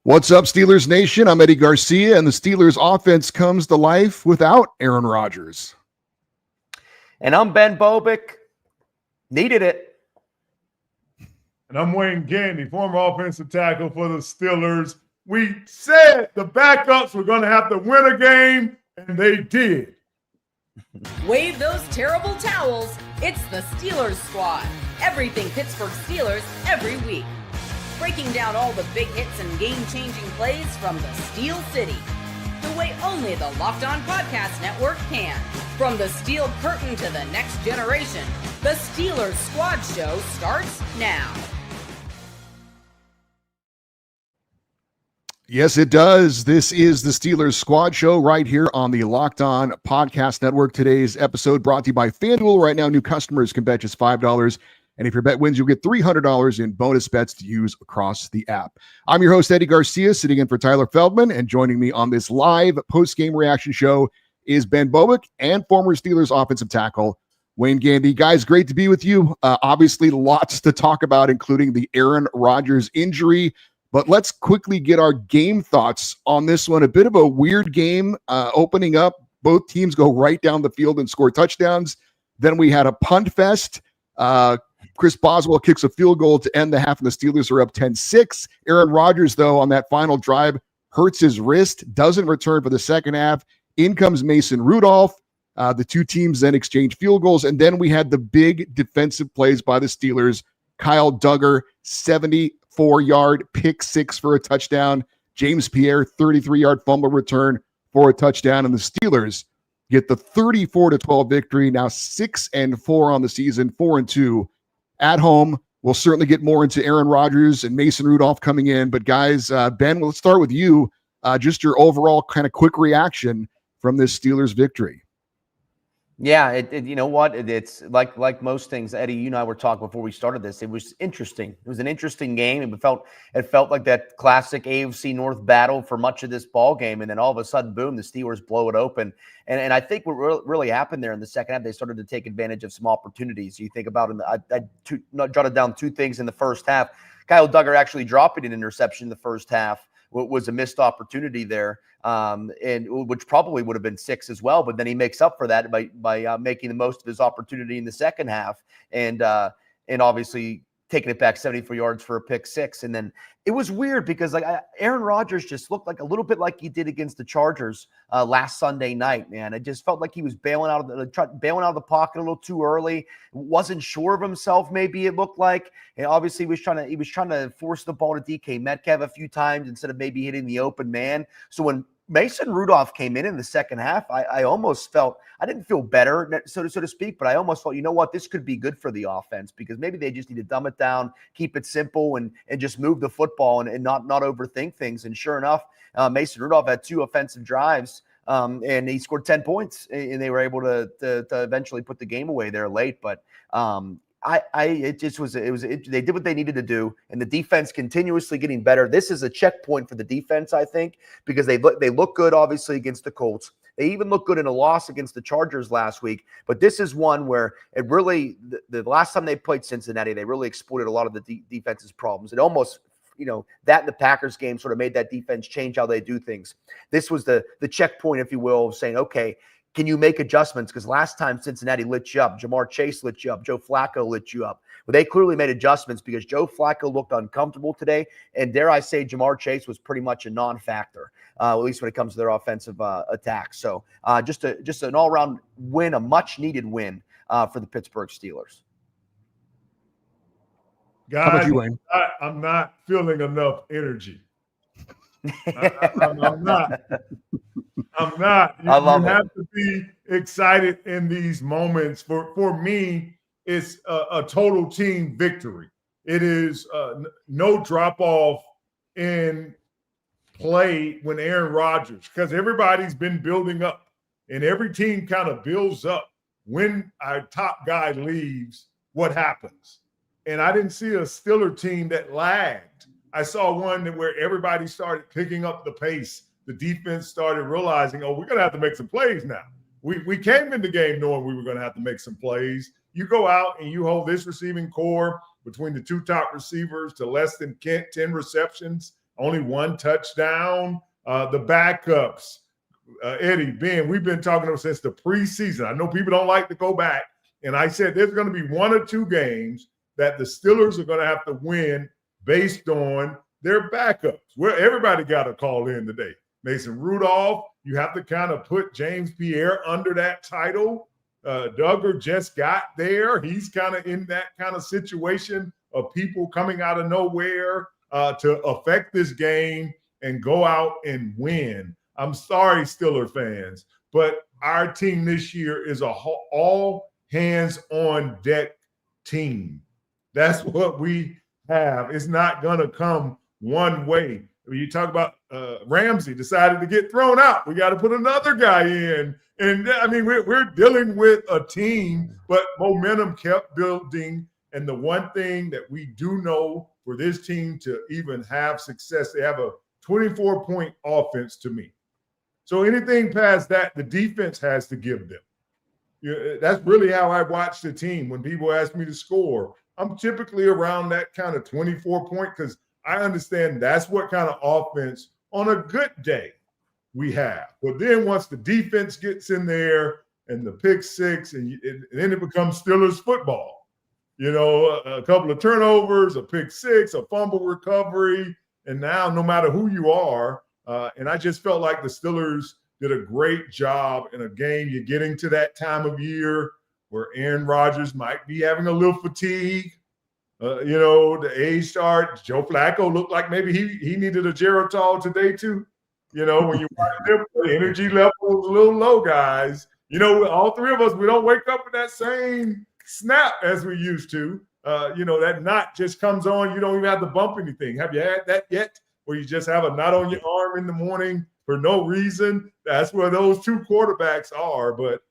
What's up, Steelers Nation? I'm Eddie Garcia, and the Steelers offense comes to life without Aaron Rodgers. And I'm Ben Bobick. Needed it. And I'm Wayne Gandy, former offensive tackle for the Steelers. We said the backups were going to have to win a game, and they did. Wave those terrible towels. It's the Steelers Squad. Everything Pittsburgh Steelers every week. Breaking down all the big hits and game-changing plays from the Steel City. The way only the Locked On Podcast Network can. From the steel curtain to the next generation, the Steelers Squad Show starts now. Yes, it does. This is the Steelers Squad Show right here on the Locked On Podcast Network. Today's episode brought to you by FanDuel. Right now, new customers can bet just $5. And if your bet wins, you'll get $300 in bonus bets to use across the app. I'm your host, Eddie Garcia, sitting in for Tyler Feldman. And joining me on this live post-game reaction show is Ben Bobick and former Steelers offensive tackle Wayne Gandy. Guys, great to be with you. Obviously, lots to talk about, including the Aaron Rodgers injury. But let's quickly get our game thoughts on this one. A bit of a weird game opening up. Both teams go right down the field and score touchdowns. Then we had a punt fest. Chris Boswell kicks a field goal to end the half, and the Steelers are up 10-6. Aaron Rodgers, though, on that final drive, hurts his wrist, doesn't return for the second half. In comes Mason Rudolph. The two teams then exchange field goals, and then we had the big defensive plays by the Steelers. Kyle Duggar, 74-yard pick six for a touchdown. James Pierre, 33-yard fumble return for a touchdown, and the Steelers get the 34-12 victory. Now 6-4 on the season, 4-2 at home. We'll certainly get more into Aaron Rodgers and Mason Rudolph coming in. But guys, Ben, let's start with you. Just your overall kind of quick reaction from this Steelers victory. Yeah, you know what? It's like most things, Eddie, you and I were talking before we started this. It was interesting. It was an interesting game. It felt like that classic AFC North battle for much of this ball game. And then all of a sudden, boom, the Steelers blow it open. And I think what really happened there in the second half, they started to take advantage of some opportunities. You think about it, I jotted down two things in the first half. Kyle Duggar actually dropping an interception in the first half was a missed opportunity there, and which probably would have been 6 as well. But then he makes up for that by making the most of his opportunity in the second half, and obviously taking it back 74 yards for a pick 6. And then it was weird because Aaron Rodgers just looked like a little bit like he did against the Chargers last Sunday night. Man, it just felt like he was bailing out of the pocket a little too early. Wasn't sure of himself. Maybe it looked like, and obviously he was trying to force the ball to DK Metcalf a few times instead of maybe hitting the open man. So when Mason Rudolph came in the second half, I almost felt, I didn't feel better, so to speak, but I almost felt, you know what, this could be good for the offense because maybe they just need to dumb it down, keep it simple, and just move the football and not overthink things. And sure enough, Mason Rudolph had 2 offensive drives, and he scored 10 points, and they were able to eventually put the game away there late. But they did what they needed to do, and the defense continuously getting better. This is a checkpoint for the defense, I think, because they look good, obviously, against the Colts. They even look good in a loss against the Chargers last week. But this is one where it really, the last time they played Cincinnati, they really exploited a lot of the defense's problems. It almost, that in the Packers game sort of made that defense change how they do things. This was the checkpoint, if you will, of saying, okay, can you make adjustments? Because last time Cincinnati lit you up, Jamar Chase lit you up, Joe Flacco lit you up. Well, they clearly made adjustments because Joe Flacco looked uncomfortable today. And dare I say, Jamar Chase was pretty much a non-factor, at least when it comes to their offensive attack. So just an all-around win, a much-needed win for the Pittsburgh Steelers. Guys, how about you, Wayne? I'm not feeling enough energy. I'm not. You have to be excited in these moments. For me, it's a total team victory. It is no drop-off in play when Aaron Rodgers, because everybody's been building up, and every team kind of builds up. When our top guy leaves, what happens? And I didn't see a Steeler team that lagged. I saw one where everybody started picking up the pace. The defense started realizing, we're going to have to make some plays now. We came in the game knowing we were going to have to make some plays. You go out and you hold this receiving core between the 2 top receivers to less than 10 receptions only 1 touchdown. The backups, Eddie, Ben, we've been talking about since the preseason. I know people don't like to go back. And I said there's going to be 1 or 2 games that the Steelers are going to have to win based on their backups. Well, everybody got a call in today. Mason Rudolph, you have to kind of put James Pierre under that title. Duggar just got there. He's kind of in that kind of situation of people coming out of nowhere to affect this game and go out and win. I'm sorry, Steeler fans, but our team this year is a all hands on deck team. That's what we have. It's not going to come one way. When you talk about Ramsey decided to get thrown out, we got to put another guy in. And I mean, we're dealing with a team, but momentum kept building. And the one thing that we do know for this team to even have success, they have a 24-point offense to me. So anything past that, the defense has to give them. That's really how I watch the team. When people ask me to score, I'm typically around that kind of 24-point because I understand that's what kind of offense on a good day we have. But then once the defense gets in there and the pick six, and then it becomes Steelers football. You know, a couple of turnovers, a pick six, a fumble recovery, and now no matter who you are, and I just felt like the Steelers did a great job in a game. You're getting to that time of year where Aaron Rodgers might be having a little fatigue. You know, the age start. Joe Flacco looked like maybe he needed a Geritol today too. You know, when you watch them, the energy level was a little low, guys. You know, all 3 of us, we don't wake up with that same snap as we used to. You know, that knot just comes on. You don't even have to bump anything. Have you had that yet? Where you just have a knot on your arm in the morning for no reason? That's where those 2 quarterbacks are. But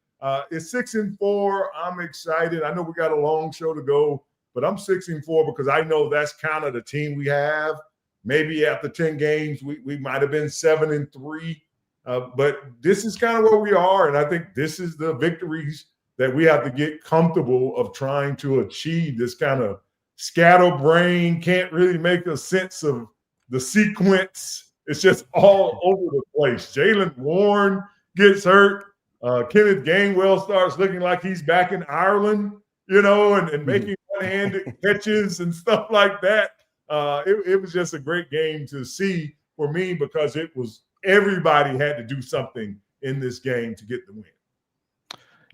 it's 6-4. I'm excited. I know we got a long show to go, but I'm 6-4 because I know that's kind of the team we have. Maybe after 10 games, we might have been 7-3. But this is kind of where we are. And I think this is the victories that we have to get comfortable of trying to achieve. This kind of scatterbrain, can't really make a sense of the sequence. It's just all over the place. Jalen Warren gets hurt. Kenneth Gainwell starts looking like he's back in Ireland, you know, and making one-handed catches and stuff like that. It was just a great game to see for me because it was everybody had to do something in this game to get the win.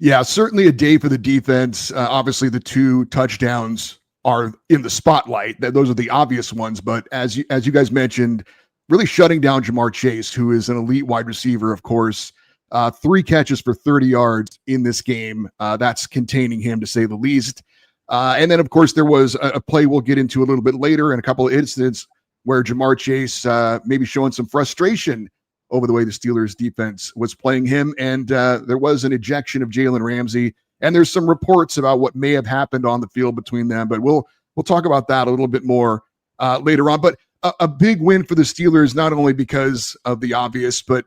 Yeah, certainly a day for the defense. Obviously, the 2 touchdowns are in the spotlight. Those are the obvious ones. But as you guys mentioned, really shutting down Jamar Chase, who is an elite wide receiver, of course. 3 catches for 30 yards in this game. That's containing him, to say the least. And then, of course, there was a play we'll get into a little bit later and a couple of incidents where Jamar Chase maybe showing some frustration over the way the Steelers defense was playing him. And there was an ejection of Jalen Ramsey. And there's some reports about what may have happened on the field between them. But we'll talk about that a little bit more later on. But a big win for the Steelers, not only because of the obvious, but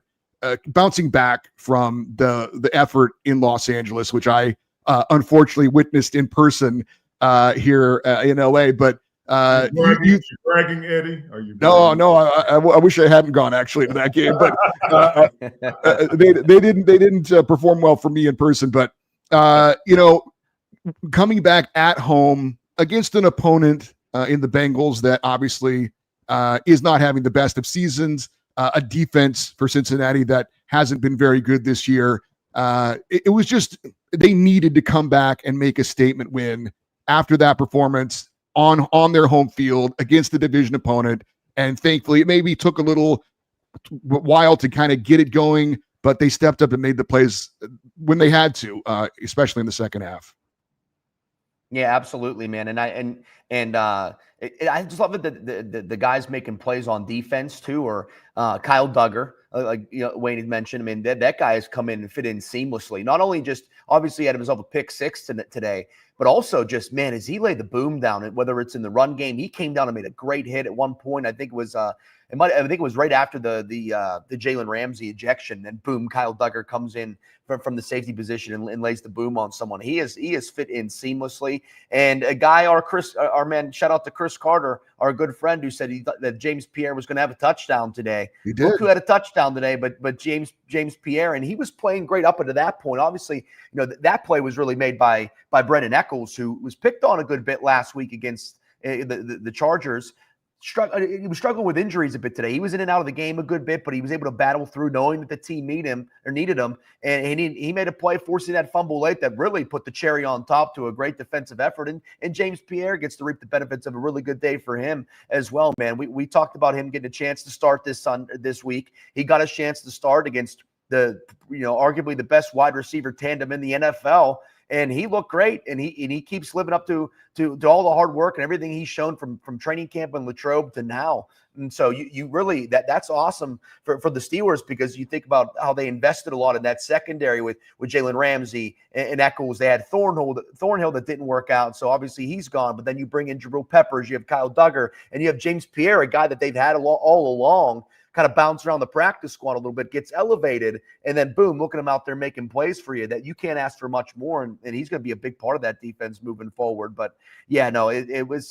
bouncing back from the effort in Los Angeles, which I unfortunately witnessed in person here in LA. But you bragging, Eddie? Are you? No. I wish I hadn't gone actually to that game, but they didn't perform well for me in person. But you know, coming back at home against an opponent in the Bengals that obviously is not having the best of seasons, a defense for Cincinnati that hasn't been very good this year. It was just they needed to come back and make a statement win after that performance on their home field against the division opponent. And thankfully, it maybe took a little while to kind of get it going, but they stepped up and made the plays when they had to, especially in the second half. Yeah, absolutely, man. And I just love that the guys making plays on defense too, or Kyle Duggar, like Wayne had mentioned. I mean, that guy has come in and fit in seamlessly. Not only just obviously had himself a pick 6 today, but also just, man, as he laid the boom down, whether it's in the run game, he came down and made a great hit at one point. I think it was I think it was right after the Jalen Ramsey ejection, and boom, Kyle Duggar comes in from the safety position and lays the boom on someone. He has fit in seamlessly. And a guy, our our man, shout out to Chris Carter, our good friend, who said he thought that James Pierre was going to have a touchdown today. He did. Look who had a touchdown today, but James Pierre, and he was playing great up until that point. Obviously, that play was really made by Brendan Eccles, who was picked on a good bit last week against the Chargers. He was struggling with injuries a bit today. He was in and out of the game a good bit, but he was able to battle through, knowing that the team needed him. And he made a play forcing that fumble late that really put the cherry on top to a great defensive effort. And James Pierre gets to reap the benefits of a really good day for him as well, man. We talked about him getting a chance to start this week. He got a chance to start against arguably the best wide receiver tandem in the NFL. And he looked great, and he keeps living up to all the hard work and everything he's shown from training camp in Latrobe to now. And so you really that's awesome for the Steelers, because you think about how they invested a lot in that secondary with Jalen Ramsey and Eccles. They had Thornhill that didn't work out, so obviously he's gone. But then you bring in Jabril Peppers, you have Kyle Duggar, and you have James Pierre, a guy that they've had all along. Kind of bounce around the practice squad a little bit, gets elevated, and then boom, look at him out there making plays for you. That you can't ask for much more, and he's going to be a big part of that defense moving forward. But yeah, no, it's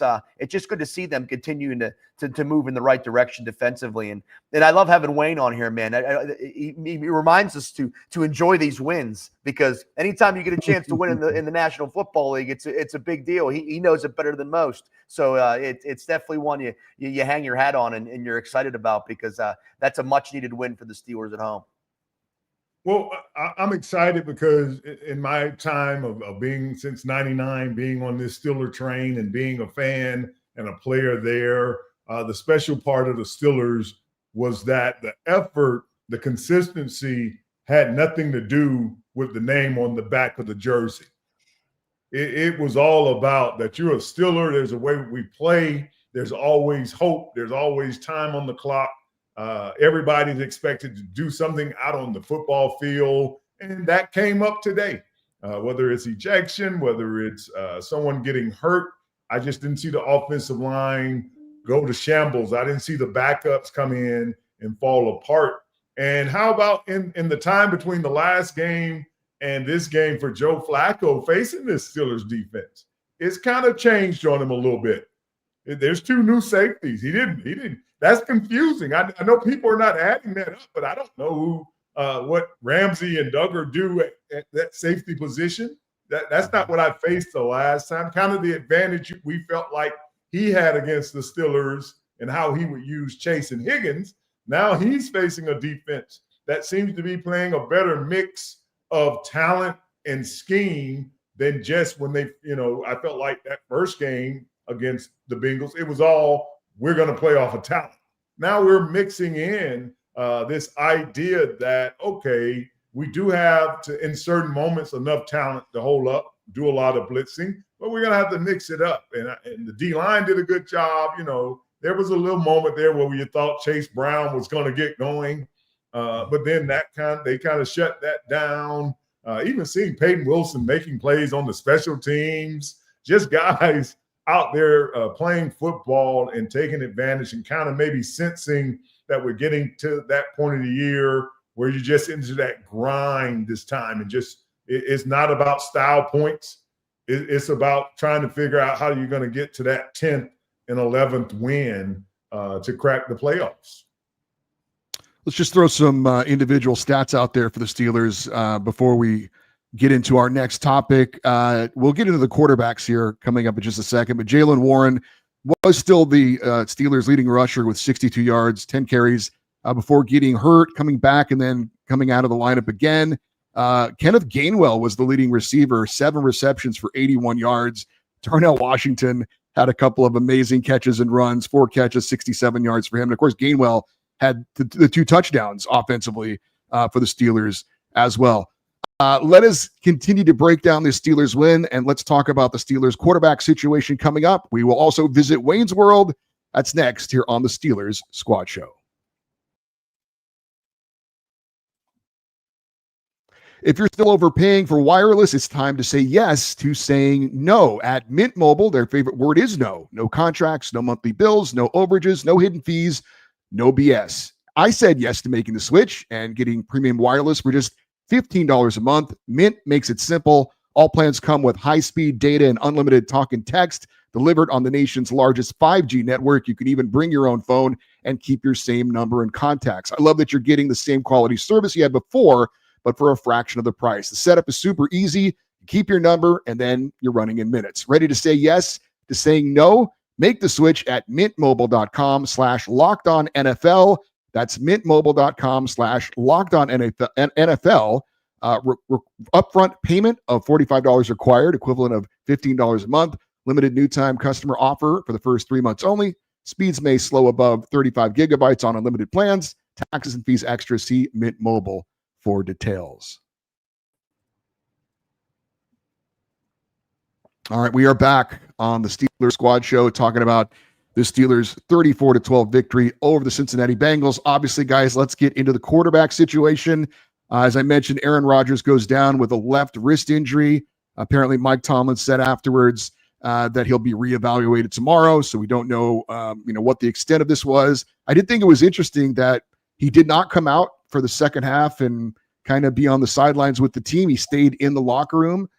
just good to see them continuing to move in the right direction defensively, and I love having Wayne on here, man. He reminds us to enjoy these wins, because anytime you get a chance to win in the National Football League, it's a big deal. He knows it better than most, so it's definitely one you hang your hat on and you're excited about, because that's a much needed win for the Steelers at home. Well, I'm excited because in my time of being since '99, being on this Steeler train and being a fan and a player there, the special part of the Steelers was that the effort, the consistency had nothing to do with the name on the back of the jersey. It was all about that you're a Steeler. There's a way we play. There's always hope. There's always time on the clock. Everybody's expected to do something out on the football field, and that came up today. Whether it's ejection, whether it's someone getting hurt, I just didn't see the offensive line go to shambles. I didn't see the backups come in and fall apart. And how about in the time between the last game and this game for Joe Flacco facing this Steelers defense? It's kind of changed on him a little bit. There's two new safeties. He didn't. That's confusing. I know people are not adding that up, but I don't know what Ramsey and Duggar do at that safety position. That's not what I faced the last time. Kind of the advantage we felt like he had against the Steelers and how he would use Chase and Higgins. Now he's facing a defense that seems to be playing a better mix of talent and scheme than just when they, I felt like that first game against the Bengals, it was all, we're going to play off of talent. Now we're mixing in this idea that, okay, we do have to, in certain moments, enough talent to hold up, do a lot of blitzing, but we're going to have to mix it up. And the D-line did a good job. There was a little moment there where you thought Chase Brown was going to get going, but then they kind of shut that down. Even seeing Peyton Wilson making plays on the special teams, just guys out there playing football and taking advantage and kind of maybe sensing that we're getting to that point of the year where you're just into that grind this time. And just it's not about style points. It's about trying to figure out how you're going to get to that 10th and 11th win to crack the playoffs. Let's just throw some individual stats out there for the Steelers before we get into our next topic. We'll get into the quarterbacks here coming up in just a second, but Jaylen Warren was still the Steelers' leading rusher with 62 yards, 10 carries before getting hurt, coming back, and then coming out of the lineup again. Kenneth Gainwell was the leading receiver, 7 receptions for 81 yards. Darnell Washington had a couple of amazing catches and runs, 4 catches, 67 yards for him. And of course, Gainwell had the 2 touchdowns offensively for the Steelers as well. Let us continue to break down this Steelers win, and let's talk about the Steelers quarterback situation coming up. We will also visit Wayne's World. That's next here on the Steelers Squad Show. If you're still overpaying for wireless, it's time to say yes to saying no. At Mint Mobile, their favorite word is no. No contracts, no monthly bills, no overages, no hidden fees, no BS. I said yes to making the switch and getting premium wireless for just $15 a month. Mint makes it simple. All plans come with high-speed data and unlimited talk and text. delivered on the nation's largest 5G network. You can even bring your own phone and keep your same number and contacts. I love that you're getting the same quality service you had before, but for a fraction of the price. The setup is super easy. You keep your number, and then you're running in minutes. Ready to say yes to saying no? Make the switch at mintmobile.com/LockedOnNFL. That's mintmobile.com/LockedOnNFL. Upfront payment of $45 required, equivalent of $15 a month. Limited new time customer offer for the first 3 months only. Speeds may slow above 35 gigabytes on unlimited plans. Taxes and fees extra. See Mint Mobile for details. All right, we are back on the Steelers Squad Show talking about the Steelers' 34-12 victory over the Cincinnati Bengals. Obviously, guys, let's get into the quarterback situation. As I mentioned, Aaron Rodgers goes down with a left wrist injury. Apparently, Mike Tomlin said afterwards that he'll be reevaluated tomorrow, so we don't know, what the extent of this was. I did think it was interesting that he did not come out for the second half and kind of be on the sidelines with the team. He stayed in the locker room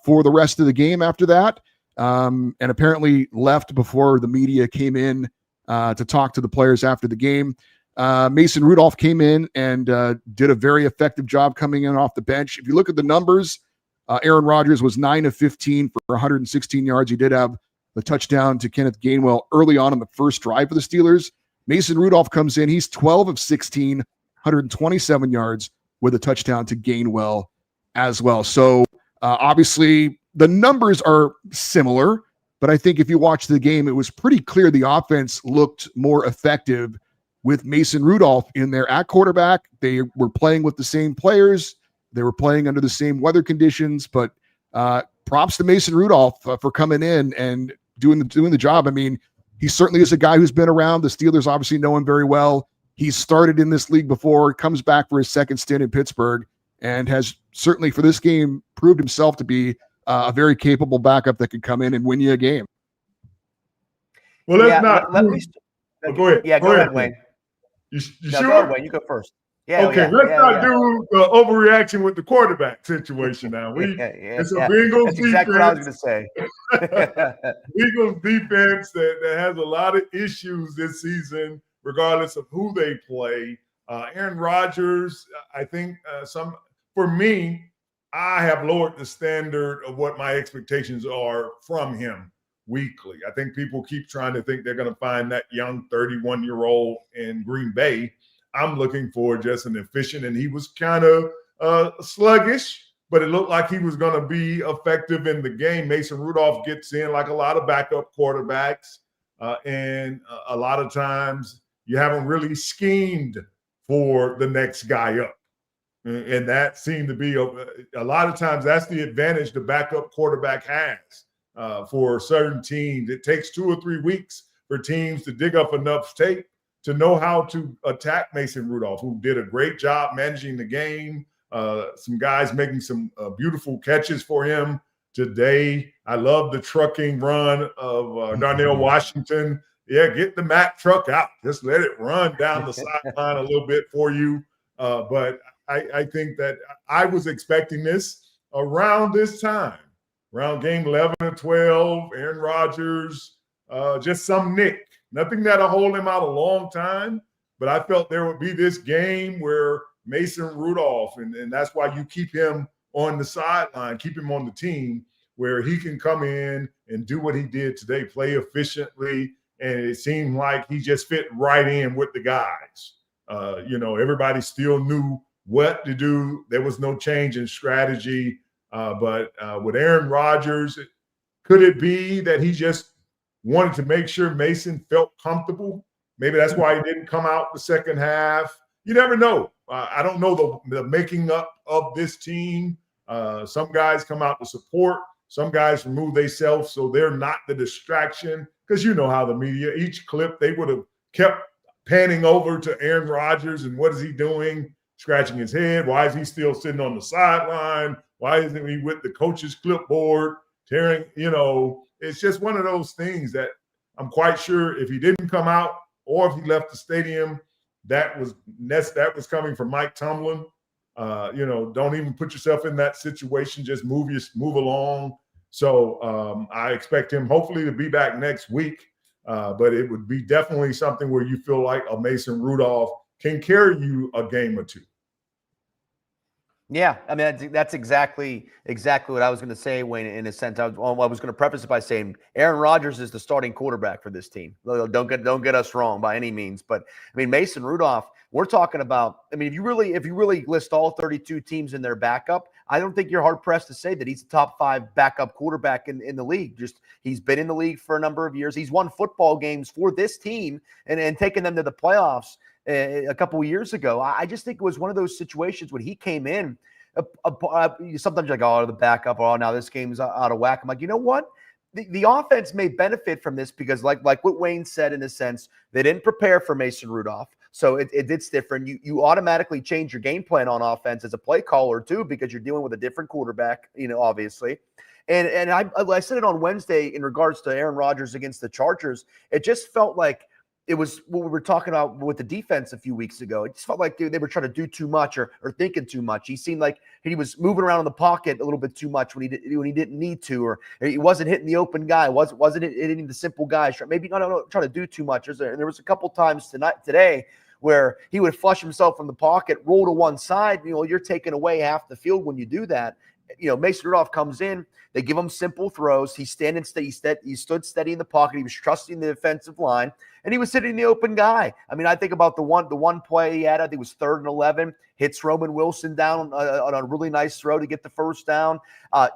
for the rest of the game after that, and apparently left before the media came in to talk to the players after the game. Mason Rudolph came in and did a very effective job coming in off the bench. If you look at the numbers, Aaron Rodgers was 9 of 15 for 116 yards. He did have the touchdown to Kenneth Gainwell early on in the first drive for the Steelers. Mason Rudolph comes in. He's 12 of 16, 127 yards with a touchdown to Gainwell as well. So obviously the numbers are similar, but I think if you watch the game, it was pretty clear the offense looked more effective with Mason Rudolph in there at quarterback. They were playing with the same players. They were playing under the same weather conditions, but props to Mason Rudolph for coming in and doing the job. I mean, he certainly is a guy who's been around. The Steelers obviously know him very well. He's started in this league before, comes back for his second stint in Pittsburgh, and has certainly for this game proved himself to be a very capable backup that could come in and win you a game. Well, let's not. Let me. Go ahead. Yeah, go ahead, Wayne. You no, sure? Go ahead, Wayne. You go first. Yeah. Okay, let's not do the overreaction with the quarterback situation now. It's a Bengals That's defense. exactly what I was going to say. Bengals defense that has a lot of issues this season, regardless of who they play. Aaron Rodgers, I think for me, I have lowered the standard of what my expectations are from him weekly. I think people keep trying to think they're going to find that young 31-year-old in Green Bay. I'm looking for just an efficient, and he was kind of sluggish, but it looked like he was going to be effective in the game. Mason Rudolph gets in like a lot of backup quarterbacks, and a lot of times you haven't really schemed for the next guy up. And that seemed to be a lot of times that's the advantage the backup quarterback has for certain teams. It takes 2 or 3 weeks for teams to dig up enough tape to know how to attack Mason Rudolph, who did a great job managing the game. Some guys making some beautiful catches for him today. I love the trucking run of Darnell Washington. Yeah, get the Mack truck out. Just let it run down the sideline a little bit for you. But I think that I was expecting this around this time, around game 11 or 12, Aaron Rodgers, just some nick. Nothing that'll hold him out a long time, but I felt there would be this game where Mason Rudolph, and that's why you keep him on the sideline, keep him on the team, where he can come in and do what he did today, play efficiently, and it seemed like he just fit right in with the guys. Everybody still knew what to do. There was no change in strategy, but with Aaron Rodgers, could it be that he just wanted to make sure Mason felt comfortable? Maybe that's why he didn't come out the second half. You never know. I don't know the making up of this team. Some guys come out to support. Some guys remove themselves so they're not the distraction. Because you know how the media, each clip, they would have kept panning over to Aaron Rodgers and what is he doing? Scratching his head. Why is he still sitting on the sideline? Why isn't he with the coach's clipboard? Tearing, it's just one of those things that I'm quite sure if he didn't come out or if he left the stadium, that was coming from Mike Tomlin. Don't even put yourself in that situation. Just move along. So I expect him hopefully to be back next week. But it would be definitely something where you feel like a Mason Rudolph can carry you a game or two. Yeah, I mean that's exactly what I was going to say, Wayne. In a sense, I was going to preface it by saying Aaron Rodgers is the starting quarterback for this team. Don't get us wrong by any means, but I mean Mason Rudolph. We're talking about. I mean, if you really list all 32 teams in their backup, I don't think you're hard pressed to say that he's a top 5 backup quarterback in the league. Just he's been in the league for a number of years. He's won football games for this team and taken them to the playoffs a couple of years ago. I just think it was one of those situations when he came in. Sometimes you're like, oh, the backup. Oh, now this game's out of whack. I'm like, you know what? The offense may benefit from this because, like what Wayne said, in a sense, they didn't prepare for Mason Rudolph. So it's different. You automatically change your game plan on offense as a play caller too, because you're dealing with a different quarterback, obviously. And I said it on Wednesday in regards to Aaron Rodgers against the Chargers. It just felt like it was what we were talking about with the defense a few weeks ago. It just felt like they were trying to do too much or thinking too much. He seemed like he was moving around in the pocket a little bit too much when he didn't need to, or he wasn't hitting the open guy, wasn't hitting the simple guy. Maybe trying to do too much. There was a couple times today where he would flush himself from the pocket, roll to one side. You're taking away half the field when you do that. Mason Rudolph comes in. They give him simple throws. He stood steady in the pocket. He was trusting the defensive line, and he was hitting the open guy. I mean, I think about the one play he had. I think it was 3rd and 11. Hits Roman Wilson down on a really nice throw to get the first down.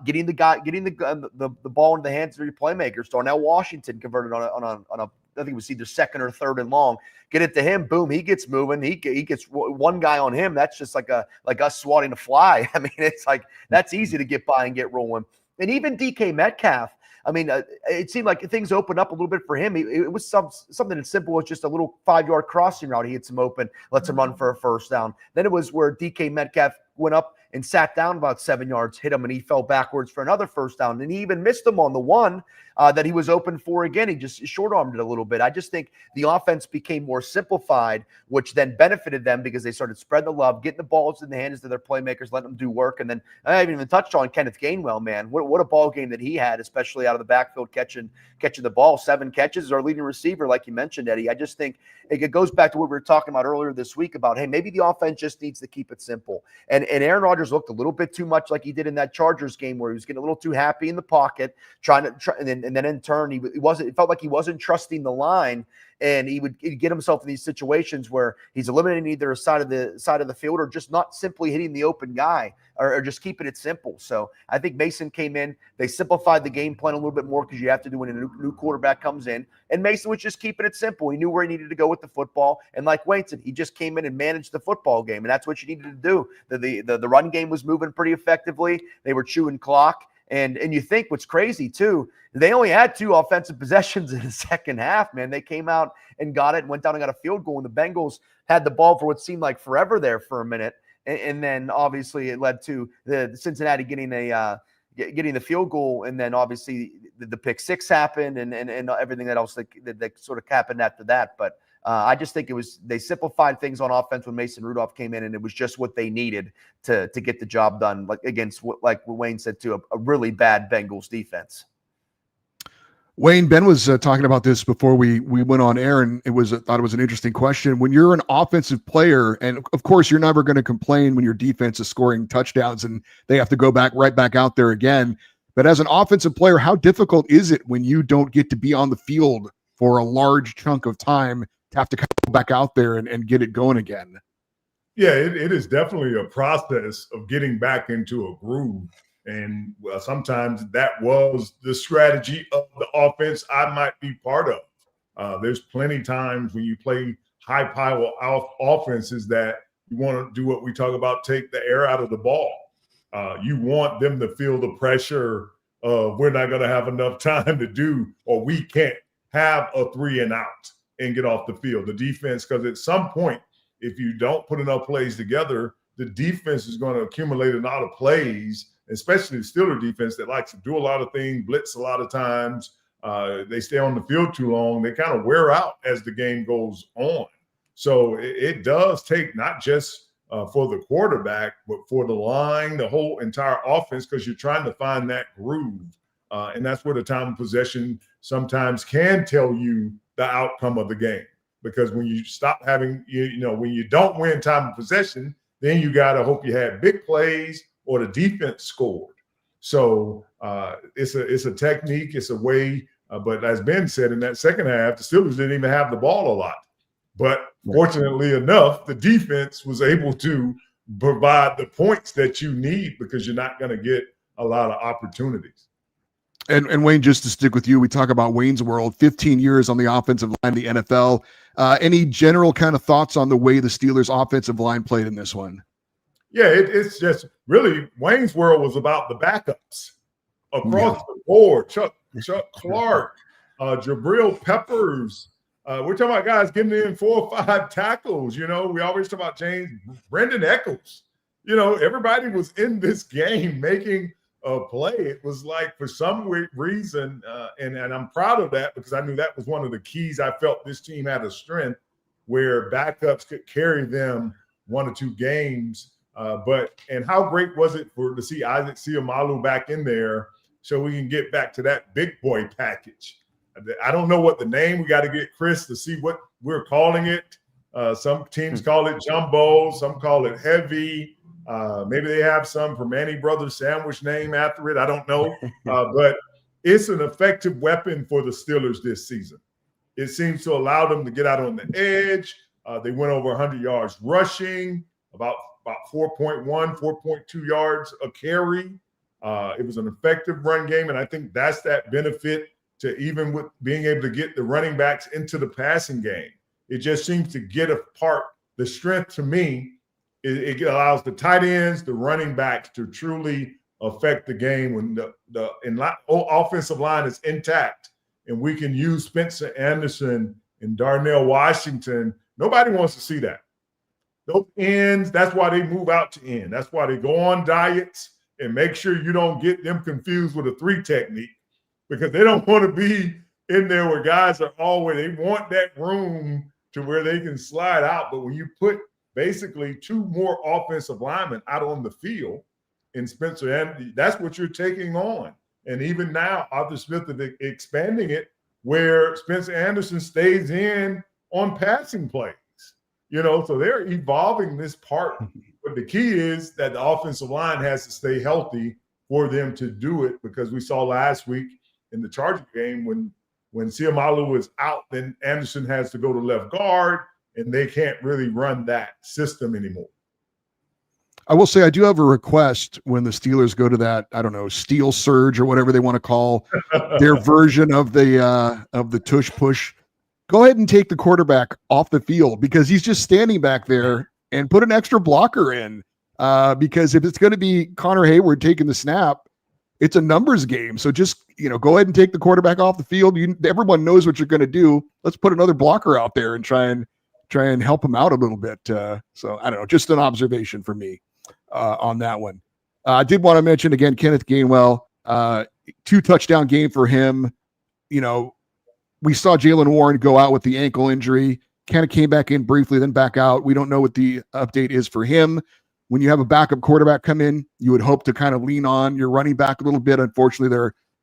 Getting the ball into the hands of your playmakers. Darnell Washington converted on a I think it was either 2nd or 3rd and long. Get it to him, boom, he gets moving. He gets one guy on him. That's just like us swatting a fly. I mean, it's like that's easy to get by and get rolling. And even DK Metcalf, I mean, it seemed like things opened up a little bit for him. It was something as simple as just a little 5-yard crossing route. He hits him open, lets him run for a first down. Then it was where DK Metcalf went up and sat down about 7 yards, hit him, and he fell backwards for another first down. And he even missed him on the one that he was open for again. He just short-armed it a little bit. I just think the offense became more simplified, which then benefited them because they started spreading the love, getting the balls in the hands of their playmakers, letting them do work. And then I haven't even touched on Kenneth Gainwell, man. What a ball game that he had, especially out of the backfield catching the ball. 7 catches, our leading receiver, like you mentioned, Eddie. I just think it goes back to what we were talking about earlier this week about, hey, maybe the offense just needs to keep it simple. And Aaron Rodgers looked a little bit too much like he did in that Chargers game where he was getting a little too happy in the pocket, and then in turn it felt like he wasn't trusting the line, and he'd get himself in these situations where he's eliminating either a side of the field or just not simply hitting the open guy or just keeping it simple. So I think Mason came in, they simplified the game plan a little bit more because you have to do when a new quarterback comes in, and Mason was just keeping it simple. He knew where he needed to go with the football, and like Wayne said, he just came in and managed the football game, and that's what you needed to do. The run game was moving pretty effectively. They were chewing clock. And you think what's crazy too, they only had 2 offensive possessions in the second half, man. They came out and got it and went down and got a field goal. And the Bengals had the ball for what seemed like forever there for a minute. And then obviously it led to the Cincinnati getting the field goal. And then obviously the pick 6 happened and everything else that sort of happened after that. But I just think they simplified things on offense when Mason Rudolph came in, and it was just what they needed to get the job done, like against like Wayne said too, a really bad Bengals defense. Wayne, Ben was talking about this before we went on air, and I thought it was an interesting question. When you're an offensive player, and of course you're never going to complain when your defense is scoring touchdowns and they have to go right back out there again. But as an offensive player, how difficult is it when you don't get to be on the field for a large chunk of time to have to come back out there and get it going again? Yeah, it is definitely a process of getting back into a groove. And sometimes that was the strategy of the offense I might be part of. There's plenty times when you play high-power offenses that you want to do what we talk about, take the air out of the ball. You want them to feel the pressure of we're not going to have enough time to do, or we can't have a 3 and out and get off the field. The defense, because at some point, if you don't put enough plays together, the defense is going to accumulate a lot of plays, especially the Steeler defense that likes to do a lot of things, blitz a lot of times. They stay on the field too long. They kind of wear out as the game goes on. So it does take not just for the quarterback, but for the line, the whole entire offense, because you're trying to find that groove. And that's where the time of possession sometimes can tell you the outcome of the game. Because when you stop having, when you don't win time of possession, then you got to hope you had big plays or the defense scored. So it's a technique, it's a way. But as Ben said, in that second half, the Steelers didn't even have the ball a lot. But fortunately enough, the defense was able to provide the points that you need because you're not going to get a lot of opportunities. And Wayne, just to stick with you, we talk about Wayne's World, 15 years on the offensive line of the NFL. Any general kind of thoughts on the way the Steelers offensive line played in this one? Yeah, it's just really Wayne's World was about the backups across the board. Chuck Clark, Jabril Peppers. We're talking about guys getting in 4 or 5 tackles. We always talk about Brendan Eccles. Everybody was in this game making a play. It was like for some reason, and I'm proud of that because I knew that was one of the keys. I felt this team had a strength where backups could carry them 1 or 2 games. And how great was it to see Isaac Seumalo back in there so we can get back to that big boy package. I don't know what the name. We got to get Chris to see what we're calling it. Some teams call it jumbo. Some call it heavy. Maybe they have some for Manny Brothers sandwich name after it. I don't know. But it's an effective weapon for the Steelers this season. It seems to allow them to get out on the edge. They went over 100 yards rushing, about 4.1, 4.2 yards a carry. It was an effective run game, and I think that's that benefit to even with being able to get the running backs into the passing game. It just seems to get apart. The strength to me, it allows the tight ends, the running backs to truly affect the game when the offensive line is intact and we can use Spencer Anderson and Darnell Washington. Nobody wants to see that. Those ends, that's why they move out to end. That's why they go on diets and make sure you don't get them confused with a 3 technique because they don't want to be in there where guys are always, they want that room to where they can slide out. But when you put basically 2 more offensive linemen out on the field in Spencer Anderson, that's what you're taking on. And even now, Arthur Smith is expanding it where Spencer Anderson stays in on passing plays. So they're evolving this part. But the key is that the offensive line has to stay healthy for them to do it because we saw last week in the Charger game when Seumalo was out, then Anderson has to go to left guard, and they can't really run that system anymore. I will say I do have a request when the Steelers go to that, I don't know, steel surge or whatever they want to call their version of the tush push. Go ahead and take the quarterback off the field because he's just standing back there and put an extra blocker in because if it's going to be Connor Hayward taking the snap, it's a numbers game. So just, go ahead and take the quarterback off the field. Everyone knows what you're going to do. Let's put another blocker out there and try and help him out a little bit. So I don't know, just an observation for me on that one. I did want to mention again, Kenneth Gainwell, 2 touchdown game for him. We saw Jaylen Warren go out with the ankle injury, kind of came back in briefly, then back out. We don't know what the update is for him. When you have a backup quarterback come in, you would hope to kind of lean on your running back a little bit. Unfortunately,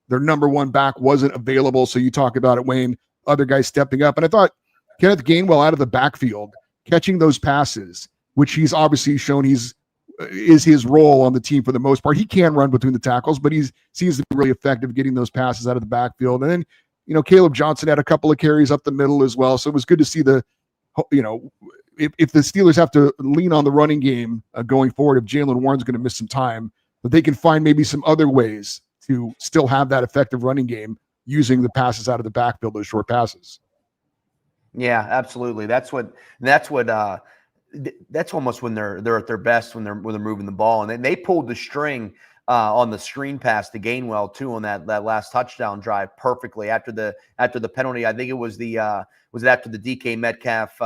their number 1 back wasn't available. So you talk about it, Wayne, other guys stepping up. And I thought Kenneth Gainwell out of the backfield, catching those passes, which he's obviously shown is his role on the team for the most part. He can run between the tackles, but he seems to be really effective getting those passes out of the backfield. And then, Caleb Johnson had a couple of carries up the middle as well. So it was good to see if the Steelers have to lean on the running game going forward, if Jaylen Warren's going to miss some time, that they can find maybe some other ways to still have that effective running game using the passes out of the backfield, those short passes. Yeah, absolutely. That's almost when they're at their best when they're moving the ball. And they pulled the string on the screen pass to Gainwell too on that last touchdown drive perfectly after the penalty. I think it was was it after the DK Metcalf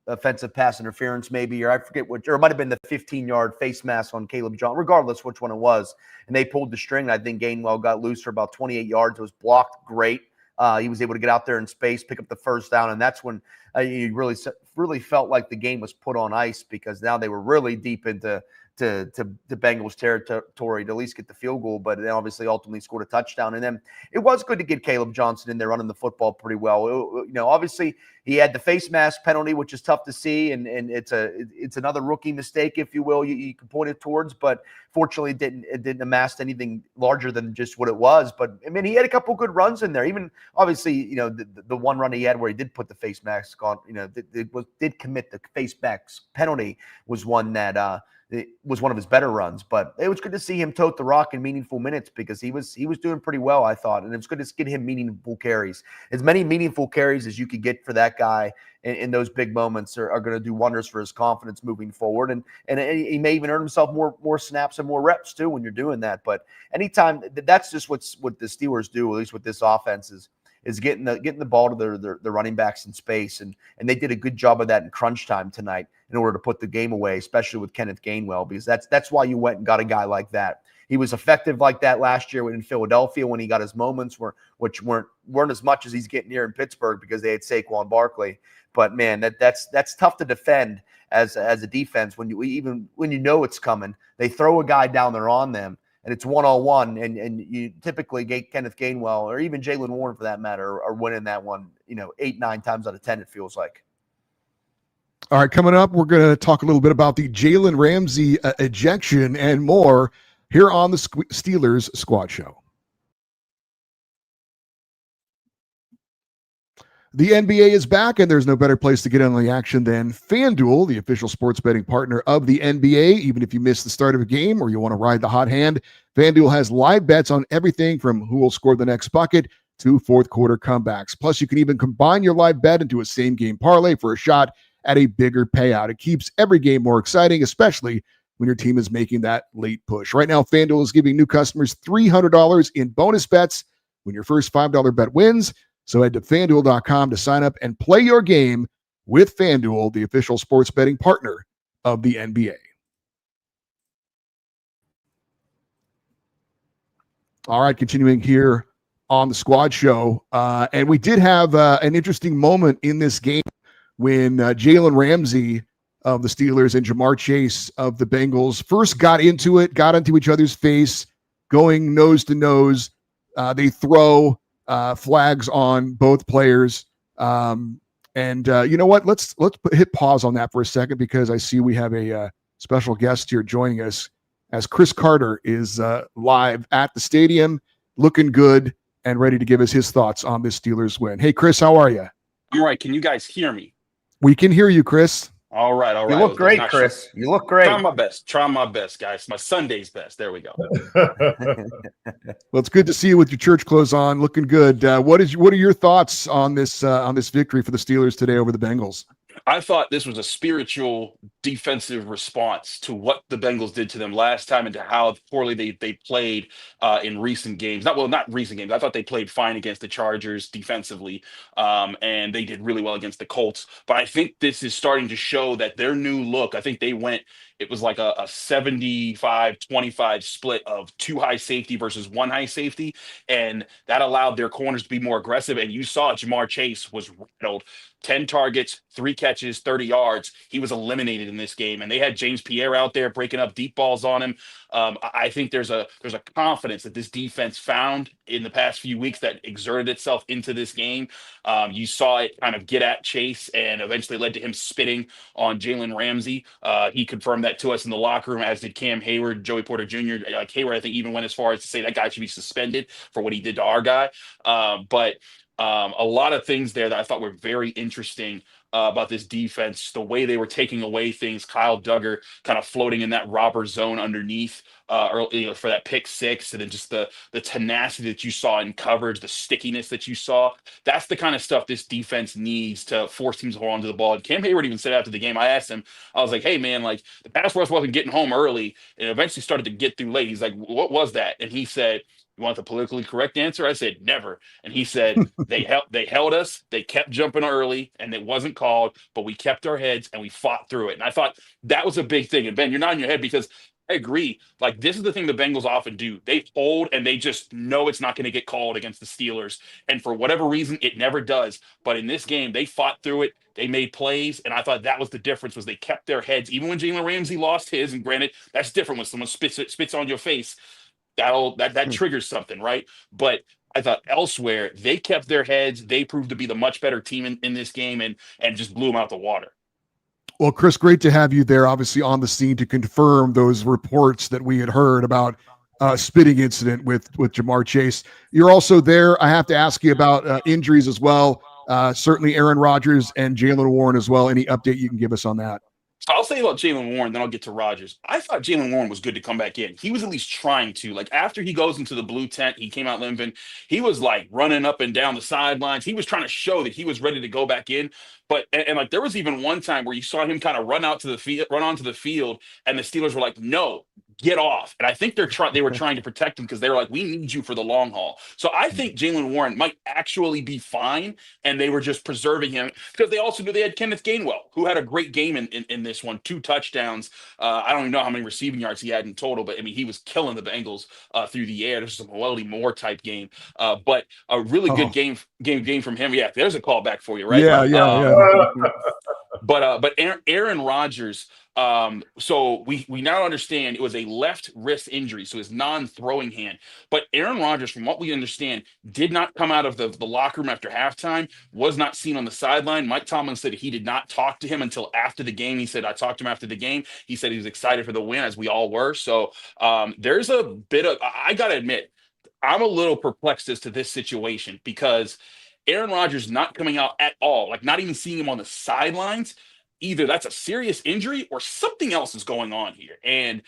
offensive pass interference maybe, or I forget which, or it might have been the 15-yard face mask on Caleb Johnson, regardless which one it was. And they pulled the string. And I think Gainwell got loose for about 28 yards. It was blocked great. He was able to get out there in space, pick up the first down, and that's when you really felt like the game was put on ice because now they were really deep into Bengals territory to at least get the field goal, but then obviously ultimately scored a touchdown. And then it was good to get Caleb Johnson in there running the football pretty well. Obviously he had the face mask penalty, which is tough to see, and it's another rookie mistake, if you will. You can point it towards, but fortunately it didn't amass anything larger than just what it was. But I mean, he had a couple good runs in there. Even obviously, the one run he had where he did put the face mask on, did commit the face mask penalty was one that it was one of his better runs. But it was good to see him tote the rock in meaningful minutes because he was doing pretty well, I thought. And it was good to get him meaningful carries. As many meaningful carries as you could get for that guy in those big moments are going to do wonders for his confidence moving forward. And he may even earn himself more snaps and more reps too when you're doing that. But anytime, that's just what the Steelers do, at least with this offense, is getting the ball to the running backs in space. And they did a good job of that in crunch time tonight in order to put the game away, especially with Kenneth Gainwell, because that's why you went and got a guy like that. He was effective like that last year in Philadelphia when he got his moments, which weren't as much as he's getting here in Pittsburgh because they had Saquon Barkley. But man, that's tough to defend as a defense when you know it's coming. They throw a guy down there on them, and it's one-on-one, and you typically get Kenneth Gainwell or even Jaylen Warren for that matter are winning that one, 8-9 times out of 10 it feels like. All right, coming up, we're going to talk a little bit about the Jalen Ramsey ejection and more here on the Steelers Squad Show. The NBA is back, and there's no better place to get in on the action than FanDuel, the official sports betting partner of the NBA. Even if you miss the start of a game or you want to ride the hot hand, FanDuel has live bets on everything from who will score the next bucket to fourth quarter comebacks. Plus, you can even combine your live bet into a same-game parlay for a shot at a bigger payout. It keeps every game more exciting, especially when your team is making that late push. Right now, FanDuel is giving new customers $300 in bonus bets when your first $5 bet wins. So head to FanDuel.com to sign up and play your game with FanDuel, the official sports betting partner of the NBA. All right, continuing here on the Squad Show. And we did have an interesting moment in this game when Jalen Ramsey of the Steelers and Jamar Chase of the Bengals first got into each other's face, going nose to nose. They throw flags on both players. You know what? Let's hit pause on that for a second because I see we have a special guest here joining us as Chris Carter is live at the stadium, looking good and ready to give us his thoughts on this Steelers win. Hey, Chris, how are you? I'm all right. Can you guys hear me? We can hear you, Chris. All right. You look great, Chris. You look great. Trying my best, guys. My Sunday's best. There we go. Well, it's good to see you with your church clothes on, looking good. What are your thoughts on this victory for the Steelers today over the Bengals? I thought this was a spiritual defensive response to what the Bengals did to them last time and to how poorly they played in recent games. Not recent games. I thought they played fine against the Chargers defensively, and they did really well against the Colts. But I think this is starting to show that their new look, I think it was like a 75-25 split of 2 high safety versus 1 high safety, and that allowed their corners to be more aggressive. And you saw Jamar Chase was rattled. 10 targets, 3 catches, 30 yards. He was eliminated in this game, and they had James Pierre out there breaking up deep balls on him. I think there's a confidence that this defense found in the past few weeks that exerted itself into this game. You saw it kind of get at Chase and eventually led to him spitting on Jalen Ramsey. He confirmed that to us in the locker room, as did Cam Hayward, Joey Porter Jr. Hayward, I think, even went as far as to say that guy should be suspended for what he did to our guy. But a lot of things there that I thought were very interesting about this defense, the way they were taking away things. Kyle Duggar kind of floating in that robber zone underneath early, for that pick 6, and then just the tenacity that you saw in coverage, the stickiness that you saw. That's the kind of stuff this defense needs to force teams to hold on to the ball. And Cam Hayward even said after the game, I asked him, I was like, hey man, like the pass rush wasn't getting home early and eventually started to get through late. He's like, what was that? And he said, you want the politically correct answer? I said, never. And he said, they held us, they kept jumping early, and it wasn't called, but we kept our heads and we fought through it. And I thought that was a big thing. And Ben, you're nodding your head because I agree. Like, this is the thing the Bengals often do. They hold and they just know it's not going to get called against the Steelers. And for whatever reason, it never does. But in this game, they fought through it. They made plays. And I thought that was the difference, was they kept their heads. Even when Jalen Ramsey lost his, and granted, that's different when someone spits on your face. That triggers something, right? But I thought elsewhere, they kept their heads. They proved to be the much better team in this game and just blew them out the water. Well, Chris, great to have you there, obviously on the scene to confirm those reports that we had heard about spitting incident with Ja'Marr Chase. You're also there. I have to ask you about injuries as well. Certainly Aaron Rodgers and Jalen Warren as well. Any update you can give us on that? So I'll say about Jalen Warren, then I'll get to Rodgers. I thought Jalen Warren was good to come back in. He was at least trying to. Like, after he goes into the blue tent, he came out limping. He was like running up and down the sidelines. He was trying to show that he was ready to go back in. But and like, there was even one time where you saw him kind of run onto the field, and the Steelers were like, "No, get off." And I think they were trying to protect him because they were like, "We need you for the long haul." So I think Jalen Warren might actually be fine, and they were just preserving him because they also knew they had Kenneth Gainwell, who had a great game in this one, 2 touchdowns. I don't even know how many receiving yards he had in total, but I mean, he was killing the Bengals through the air. This was a Weldy Moore type game, but a really good game from him. Yeah, there's a call back for you, right? Yeah. But Aaron Rodgers, so we now understand it was a left wrist injury, so his non-throwing hand. But Aaron Rodgers, from what we understand, did not come out of the locker room after halftime, was not seen on the sideline. Mike Tomlin said he did not talk to him until after the game. He said, "I talked to him after the game." He said he was excited for the win, as we all were. So there's a bit of, I got to admit, I'm a little perplexed as to this situation because Aaron Rodgers not coming out at all, like not even seeing him on the sidelines, either that's a serious injury or something else is going on here. And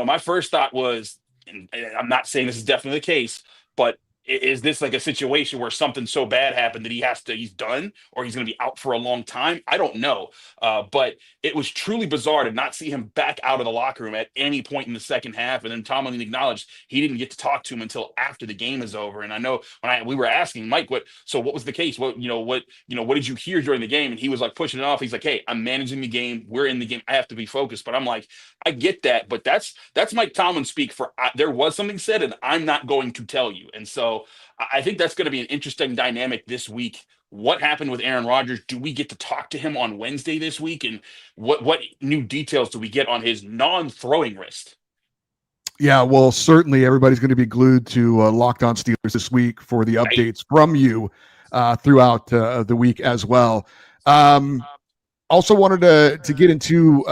my first thought was, and I'm not saying this is definitely the case, but is this like a situation where something so bad happened that he's done, or he's going to be out for a long time? I don't know. But it was truly bizarre to not see him back out of the locker room at any point in the second half. And then Tomlin acknowledged he didn't get to talk to him until after the game is over. And I know when we were asking Mike, what was the case? What did you hear during the game? And he was like pushing it off. He's like, "Hey, I'm managing the game. We're in the game. I have to be focused." But I'm like, I get that, but that's Mike Tomlin speak for there was something said and I'm not going to tell you. And so I think that's going to be an interesting dynamic this week. What happened with Aaron Rodgers? Do we get to talk to him on Wednesday this week? And what new details do we get on his non-throwing wrist? Yeah, well, certainly everybody's going to be glued to Locked On Steelers this week for the updates from you throughout the week as well. Also wanted to get into,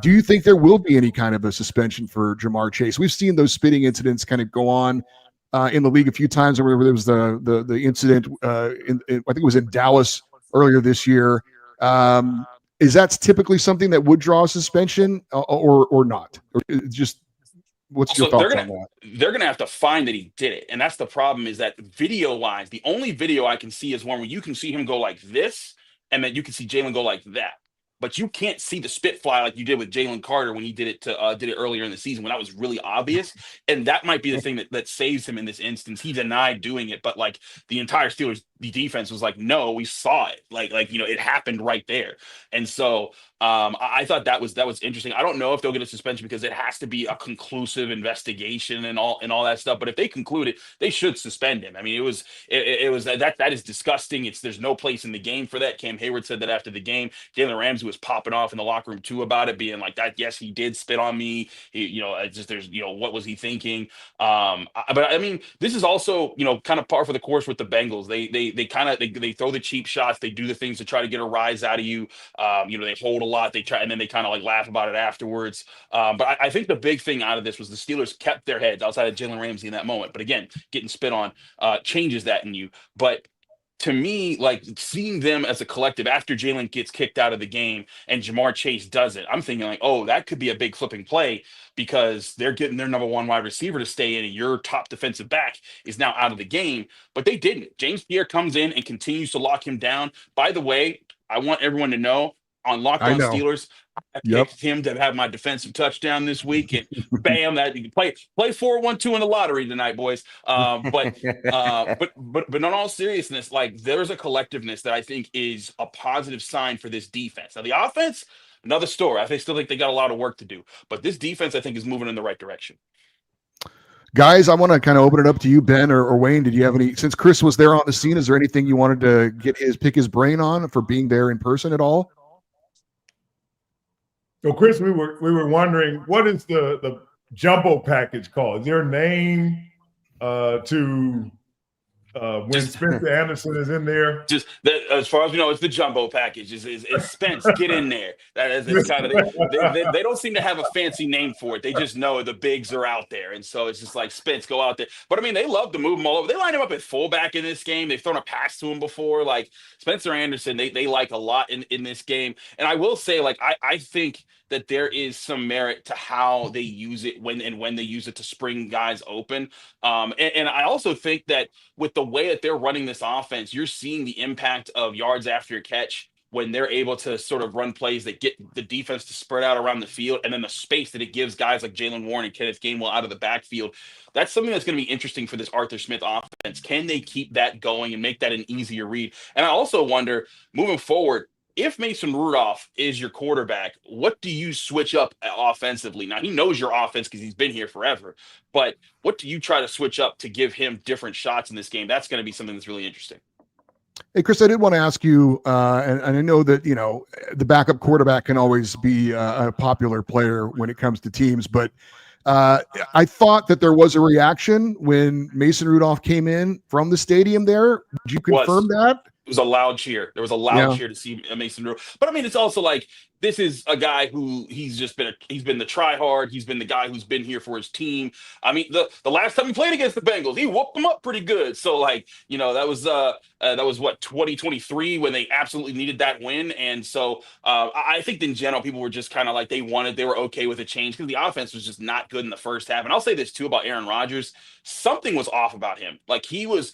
do you think there will be any kind of a suspension for Ja'Marr Chase? We've seen those spitting incidents kind of go on in the league a few times. I remember there was the incident, I think it was in Dallas earlier this year. Is that typically something that would draw a suspension or not? Or just what's your thoughts on that? They're going to have to find that he did it. And that's the problem, is that video-wise, the only video I can see is one where you can see him go like this, and then you can see Jalen go like that. But you can't see the spit fly like you did with Jalen Carter when he did it earlier in the season, when that was really obvious. And that might be the thing that saves him in this instance. He denied doing it, but like the entire Steelers, the defense was like, "No, we saw it. Like it happened right there." And so I thought that was interesting. I don't know if they'll get a suspension because it has to be a conclusive investigation and all that stuff. But if they conclude it, they should suspend him. I mean, it was that is disgusting. There's no place in the game for that. Cam Hayward said that after the game. Jalen Ramsey was popping off in the locker room too about it, being like that. Yes, he did spit on me. What was he thinking? But I mean, this is also kind of par for the course with the Bengals. They throw the cheap shots. They do the things to try to get a rise out of you. They hold a lot. They try, and then they kind of like laugh about it afterwards. But I think the big thing out of this was the Steelers kept their heads outside of Jalen Ramsey in that moment. But again, getting spit on changes that in you. But to me, like seeing them as a collective after Jalen gets kicked out of the game and Ja'Marr Chase does it, I'm thinking like, oh, that could be a big flipping play because they're getting their number one wide receiver to stay in and your top defensive back is now out of the game. But they didn't. James Pierre comes in and continues to lock him down. By the way, I want everyone to know, on Locked On Steelers, I picked him to have my defensive touchdown this week, and bam, that you can play 4-1-2 in the lottery tonight, boys. But in all seriousness, like there's a collectiveness that I think is a positive sign for this defense. Now the offense, another story. Still think they got a lot of work to do. But this defense, I think, is moving in the right direction. Guys, I want to kind of open it up to you, Ben or Wayne. Did you have any, since Chris was there on the scene, is there anything you wanted to pick his brain on for being there in person at all? So, Chris, we were wondering, what is the jumbo package called? Is there a name to when Spencer Anderson is in there? Just as far as we know, it's the jumbo package. It's Spence, get in there. That is, it's kind of they don't seem to have a fancy name for it. They just know the bigs are out there, and so it's just like Spence, go out there. But I mean, they love to move him all over. They line him up at fullback in this game. They've thrown a pass to him before. Like Spencer Anderson, they like a lot in this game. And I will say, like I think that there is some merit to how they use it when they use it to spring guys open. And I also think that with the way that they're running this offense, you're seeing the impact of yards after catch when they're able to sort of run plays that get the defense to spread out around the field, and then the space that it gives guys like Jalen Warren and Kenneth Gainwell out of the backfield. That's something that's going to be interesting for this Arthur Smith offense. Can they keep that going and make that an easier read? And I also wonder, moving forward, if Mason Rudolph is your quarterback, what do you switch up offensively? Now, he knows your offense because he's been here forever, but what do you try to switch up to give him different shots in this game? That's going to be something that's really interesting. Hey, Chris, I did want to ask you, and I know that, the backup quarterback can always be a popular player when it comes to teams, but I thought that there was a reaction when Mason Rudolph came in from the stadium there. Did you confirm that? It was a loud cheer. There was a loud cheer to see Mason Rudolph. But I mean, it's also like, this is a guy who he's been the try hard. He's been the guy who's been here for his team. I mean, the last time he played against the Bengals, he whooped them up pretty good. So like, that was what, 2023 when they absolutely needed that win. And so I think in general, people were just kind of like, they were okay with a change because the offense was just not good in the first half. And I'll say this too about Aaron Rodgers. Something was off about him. Like he was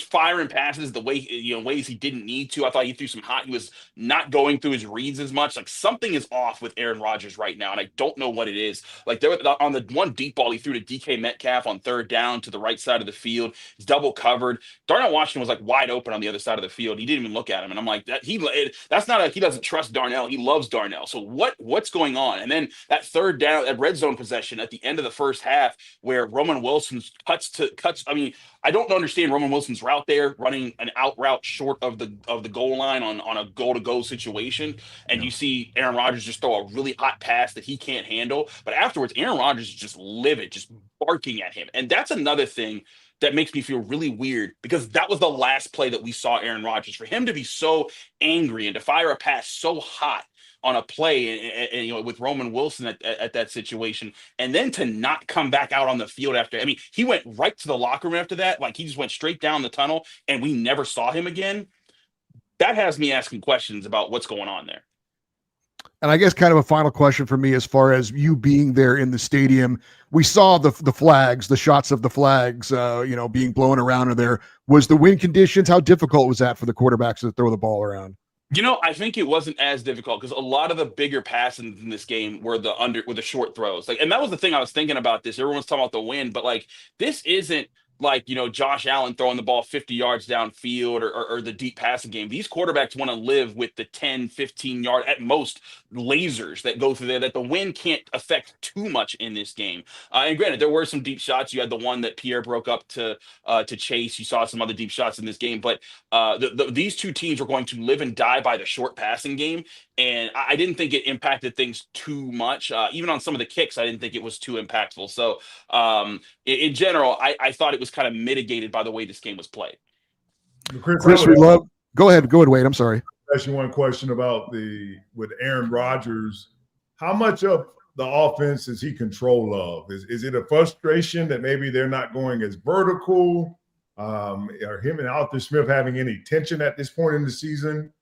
firing passes the way, ways he didn't need to. I thought he threw some hot. He was not going through his reads as much. Like something is off with Aaron Rodgers right now, and I don't know what it is. Like there on the one deep ball he threw to DK Metcalf on third down to the right side of the field. He's double covered. Darnell Washington was like wide open on the other side of the field. He didn't even look at him, and I'm like, he doesn't trust Darnell. He loves Darnell. So what's going on? And then that third down, that red zone possession at the end of the first half where Roman Wilson cuts. I mean, I don't understand Roman Wilson's route there, running an out route short of the goal line on a goal-to-go situation, and you see Aaron Rodgers just throw a really hot pass that he can't handle. But afterwards, Aaron Rodgers is just livid, just barking at him. And that's another thing that makes me feel really weird, because that was the last play that we saw Aaron Rodgers. For him to be so angry and to fire a pass so hot on a play, and with Roman Wilson at that situation, and then to not come back out on the field after. I mean, he went right to the locker room after that. Like he just went straight down the tunnel, and we never saw him again. That has me asking questions about what's going on there. And I guess kind of a final question for me, as far as you being there in the stadium, we saw the flags, the shots of the flags, being blown around in there. Was the wind conditions, how difficult was that for the quarterbacks to throw the ball around? I think it wasn't as difficult because a lot of the bigger passes in this game were the short throws. Like, and that was the thing I was thinking about this. Everyone's talking about the wind, but like, this isn't like, Josh Allen throwing the ball 50 yards downfield or the deep passing game. These quarterbacks want to live with the 10, 15 yard at most lasers that go through there that the wind can't affect too much in this game. And granted, there were some deep shots. You had the one that Pierre broke up to Chase. You saw some other deep shots in this game, but these two teams were going to live and die by the short passing game. And I didn't think it impacted things too much. Even on some of the kicks, I didn't think it was too impactful. So in general, I thought it was kind of mitigated by the way this game was played. Chris, we love. Go ahead, Wade. I'm sorry. Ask you one question about with Aaron Rodgers. How much of the offense is he control of? Is it a frustration that maybe they're not going as vertical? Are him and Arthur Smith having any tension at this point in the season?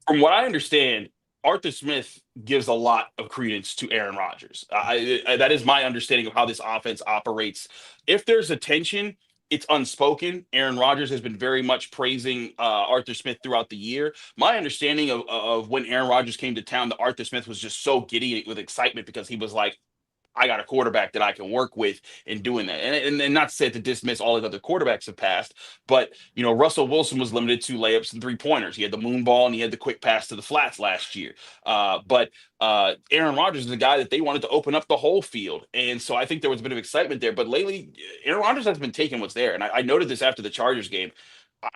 From what I understand, Arthur Smith gives a lot of credence to Aaron Rodgers. That is my understanding of how this offense operates. If there's a tension, it's unspoken. Aaron Rodgers has been very much praising Arthur Smith throughout the year. My understanding of when Aaron Rodgers came to town, that Arthur Smith was just so giddy with excitement because he was like, I got a quarterback that I can work with in doing that. And not to say to dismiss all the other quarterbacks have passed, but Russell Wilson was limited to layups and 3-pointers. He had the moon ball and he had the quick pass to the flats last year. But Aaron Rodgers is a guy that they wanted to open up the whole field. And so I think there was a bit of excitement there. But lately, Aaron Rodgers has been taking what's there. And I noted this after the Chargers game.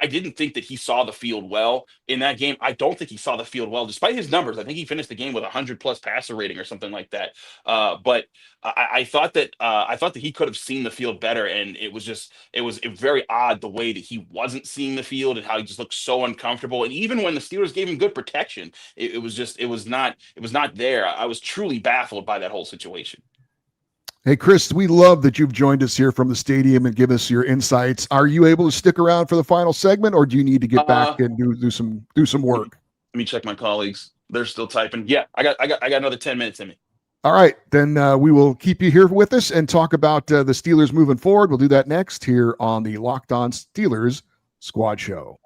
I didn't think that he saw the field well in that game. I don't think he saw the field well, despite his numbers. I think he finished the game with 100+ passer rating or something like that. But I thought that he could have seen the field better, and it was very odd the way that he wasn't seeing the field and how he just looked so uncomfortable. And even when the Steelers gave him good protection, it was not there. I was truly baffled by that whole situation. Hey, Chris, we love that you've joined us here from the stadium and give us your insights. Are you able to stick around for the final segment, or do you need to get back and do some work? Let me check my colleagues. They're still typing. Yeah, I got another 10 minutes in me. All right, then we will keep you here with us and talk about the Steelers moving forward. We'll do that next here on the Locked On Steelers Squad Show.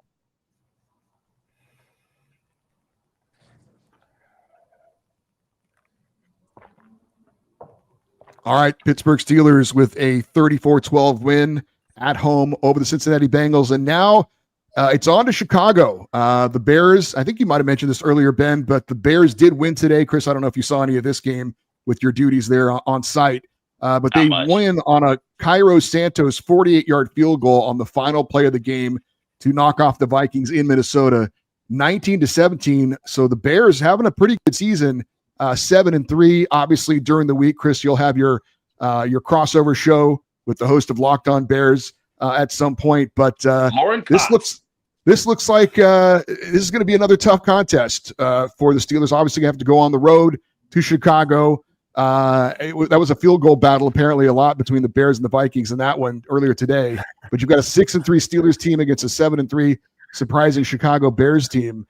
All right, Pittsburgh Steelers with a 34-12 win at home over the Cincinnati Bengals. And now it's on to Chicago. The Bears, I think you might have mentioned this earlier, Ben, but the Bears did win today. Chris, I don't know if you saw any of this game with your duties there on site, but they win on a Cairo Santos 48-yard field goal on the final play of the game to knock off the Vikings in Minnesota, 19-17. So the Bears having a pretty good season. 7-3. Obviously, during the week, Chris, you'll have your crossover show with the host of Locked On Bears at some point. But this looks like this is going to be another tough contest for the Steelers. Obviously, you have to go on the road to Chicago. That was a field goal battle, apparently a lot between the Bears and the Vikings in that one earlier today. But you've got a 6-3 Steelers team against a 7-3 surprising Chicago Bears team.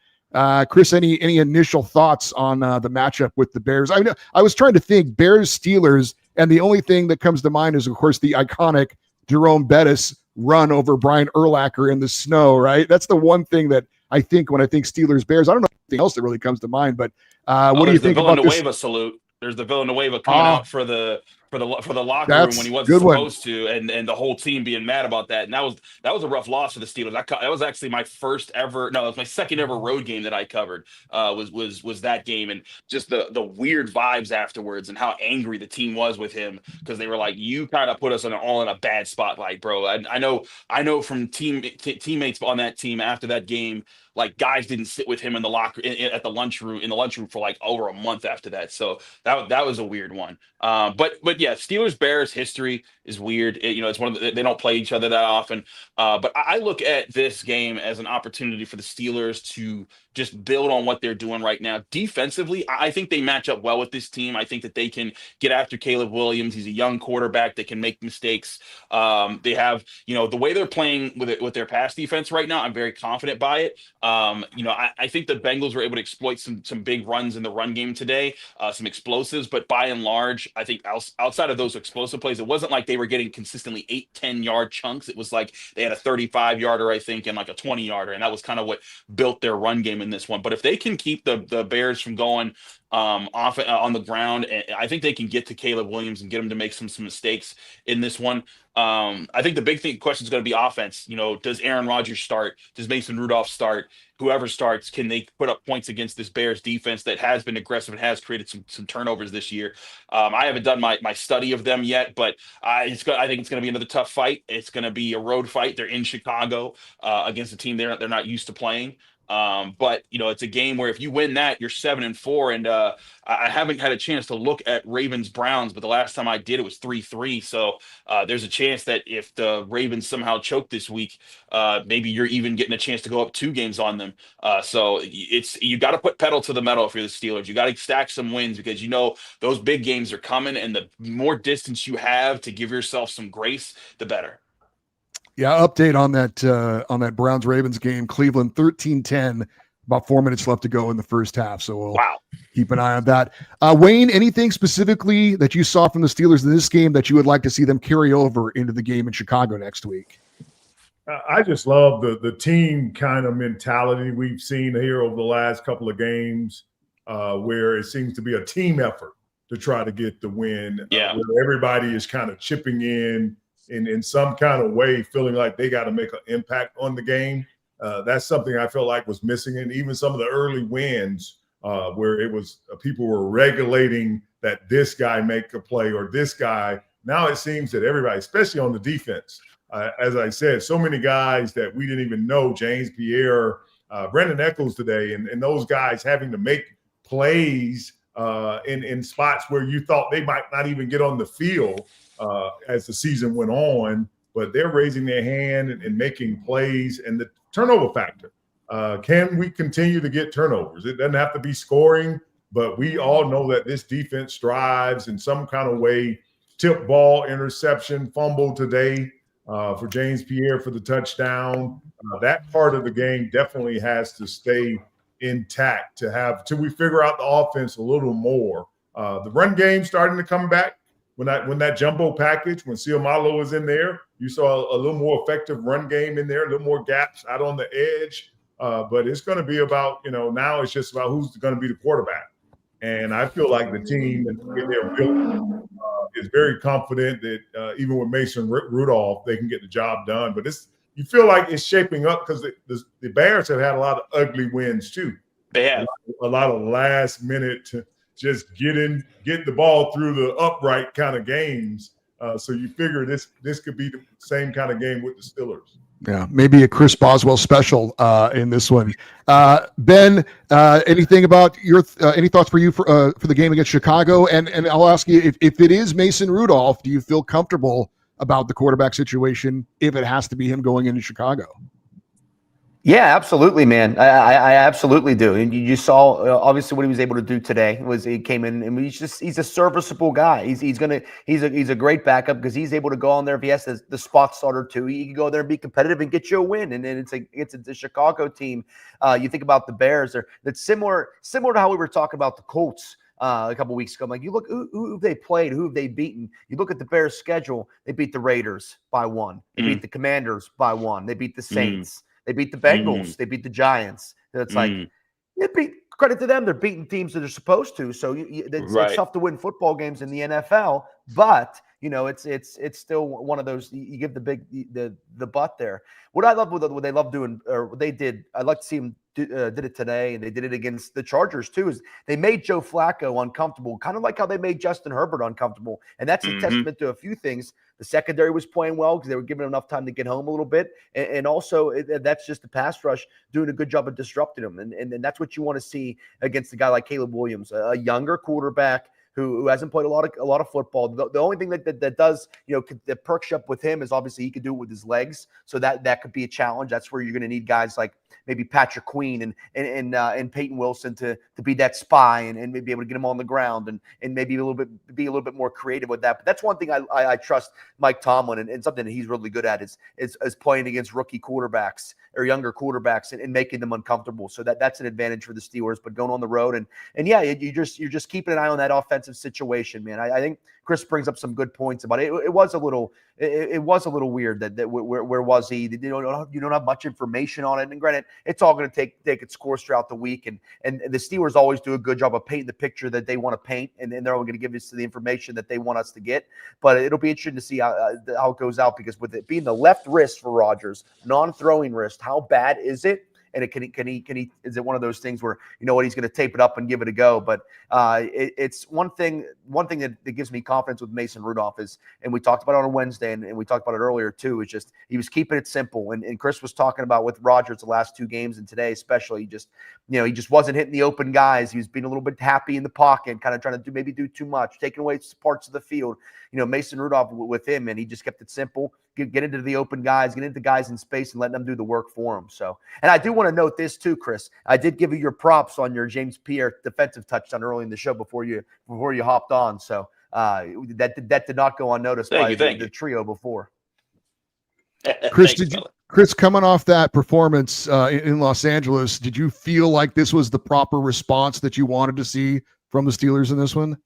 Chris, any initial thoughts on the matchup with the Bears? I was trying to think Bears Steelers, and the only thing that comes to mind is, of course, the iconic Jerome Bettis run over Brian Urlacher in the snow. Right, that's the one thing that I think when I think Steelers Bears. I don't know anything else that really comes to mind, but what do you think about this? Villanueva salute. There's the Villanueva coming out for the locker room when he wasn't supposed to, and the whole team being mad about that. And that was a rough loss for the Steelers. That was actually my second ever road game that I covered. Was that game, and just the weird vibes afterwards and how angry the team was with him, because they were like, you kind of put us all in a bad spotlight, bro. I know from teammates on that team after that game, like guys didn't sit with him in the locker at the lunchroom for like over a month after that. So that was a weird one. But yeah, Steelers Bears history is weird. It's one of they don't play each other that often. But I look at this game as an opportunity for the Steelers to just build on what they're doing right now. Defensively, I think they match up well with this team. I think that they can get after Caleb Williams. He's a young quarterback that can make mistakes. They have, the way they're playing with their pass defense right now, I'm very confident by it. I think the Bengals were able to exploit some big runs in the run game today, some explosives, but by and large, I think outside of those explosive plays, it wasn't like they were getting consistently 8-10 yard chunks. It was like they had a 35-yarder, I think, and like a 20-yarder, and that was kind of what built their run game in this one. But if they can keep the Bears from going off on the ground, and I think they can get to Caleb Williams and get him to make some mistakes in this one. I think the big question is going to be offense. Does Aaron Rodgers start? Does Mason Rudolph start? Whoever starts, can they put up points against this Bears defense that has been aggressive and has created some turnovers this year? I haven't done my study of them yet, but I think it's going to be another tough fight. It's going to be a road fight. They're in Chicago against a team they're not used to playing. But it's a game where if you win that, you're 7-4, and I haven't had a chance to look at Ravens Browns, but the last time I did, it was 3-3. So there's a chance that if the Ravens somehow choke this week, maybe you're even getting a chance to go up 2 games on them. So you got to put pedal to the metal if you're the Steelers. You got to stack some wins, because those big games are coming, and the more distance you have to give yourself some grace, the better. Yeah, update on that Browns-Ravens game. Cleveland 13-10, about 4 minutes left to go in the first half. So we'll keep an eye on that. Wayne, anything specifically that you saw from the Steelers in this game that you would like to see them carry over into the game in Chicago next week? I just love the team kind of mentality we've seen here over the last couple of games, where it seems to be a team effort. to try to get the win. Yeah. Where everybody is kind of chipping in some kind of way, feeling like they got to make an impact on the game. That's something I felt like was missing. And even some of the early wins where it was people were regulating that this guy make a play or this guy. Now it seems that everybody, especially on the defense, as I said, so many guys that we didn't even know, James Pierre, Brendan Eccles today, and those guys having to make plays in spots where you thought they might not even get on the field as the season went on, but they're raising their hand and making plays. And the turnover factor, can we continue to get turnovers? It doesn't have to be scoring, but we all know that this defense strives in some kind of way. Tip ball, interception, fumble today for James Pierre for the touchdown. That part of the game definitely has to stay intact till we figure out the offense a little more. The run game starting to come back. When that jumbo package, when Ciomalo was in there, you saw a little more effective run game in there, a little more gaps out on the edge. But it's going to be about, now it's just about who's going to be the quarterback. And I feel like the team is very confident that even with Mason Rudolph, they can get the job done. But you feel like it's shaping up because the Bears have had a lot of ugly wins too. They have a lot of last minute to just get the ball through the upright kind of games. So you figure this could be the same kind of game with the Steelers. Yeah, maybe a Chris Boswell special in this one. Ben, anything about your any thoughts for you for the game against Chicago? And I'll ask you if it is Mason Rudolph, do you feel comfortable about the quarterback situation if it has to be him going into Chicago? Yeah, absolutely, man. I absolutely do. And you saw obviously what he was able to do today was he came in and he's a serviceable guy. He's a great backup because he's able to go on there if he has the spot starter too. He can go there and be competitive and get you a win. And then it's a Chicago team. You think about the Bears, that's similar to how we were talking about the Colts a couple weeks ago. I'm like, you look who they played, who have they beaten. You look at the Bears' schedule. They beat the Raiders by 1. They beat the Commanders by 1. They beat the Saints. They beat the Bengals. They beat the Giants. It's like, credit to them. They're beating teams that they're supposed to. So it's tough to win football games in the NFL, but it's still one of those. You give the butt there. What I love what they love doing, or what they did. I'd like to see them did it today, and they did it against the Chargers too. Is they made Joe Flacco uncomfortable, kind of like how they made Justin Herbert uncomfortable, and that's a testament to a few things. The secondary was playing well because they were given enough time to get home a little bit, and also that's just the pass rush doing a good job of disrupting them, and that's what you want to see against a guy like Caleb Williams, a younger quarterback who hasn't played a lot of football. The only thing that does, that perks you up with him is obviously he could do it with his legs. So that could be a challenge. That's where you're going to need guys like maybe Patrick Queen and Peyton Wilson to be that spy and maybe able to get him on the ground and maybe be a little bit more creative with that. But that's one thing I trust Mike Tomlin and something that he's really good at is playing against rookie quarterbacks or younger quarterbacks and making them uncomfortable. So that's an advantage for the Steelers. But going on the road and yeah, you're just keeping an eye on that offensive situation, man. I think Chris brings up some good points about it. It was a little weird that where was he? You don't have much information on it. And granted, it's all going to take its course throughout the week. And the Steelers always do a good job of painting the picture that they want to paint, and they're only going to give us the information that they want us to get. But it'll be interesting to see how it goes out, because with it being the left wrist for Rodgers, non-throwing wrist, how bad is it? And can he? Is it one of those things where he's going to tape it up and give it a go? But it's one thing that gives me confidence with Mason Rudolph is, and we talked about it on Wednesday, and we talked about it earlier too. Is just he was keeping it simple, and Chris was talking about with Rodgers the last 2 games and today especially. He just wasn't hitting the open guys. He was being a little bit happy in the pocket, kind of trying to do too much, taking away parts of the field. Mason Rudolph with him, and he just kept it simple. Get into the open guys, get into guys in space, and let them do the work for him. So, and I do want to note this too, Chris. I did give you your props on your James Pierre defensive touchdown early in the show before you hopped on. So that did not go unnoticed by the trio before. Chris, coming off that performance in Los Angeles, did you feel like this was the proper response that you wanted to see from the Steelers in this one?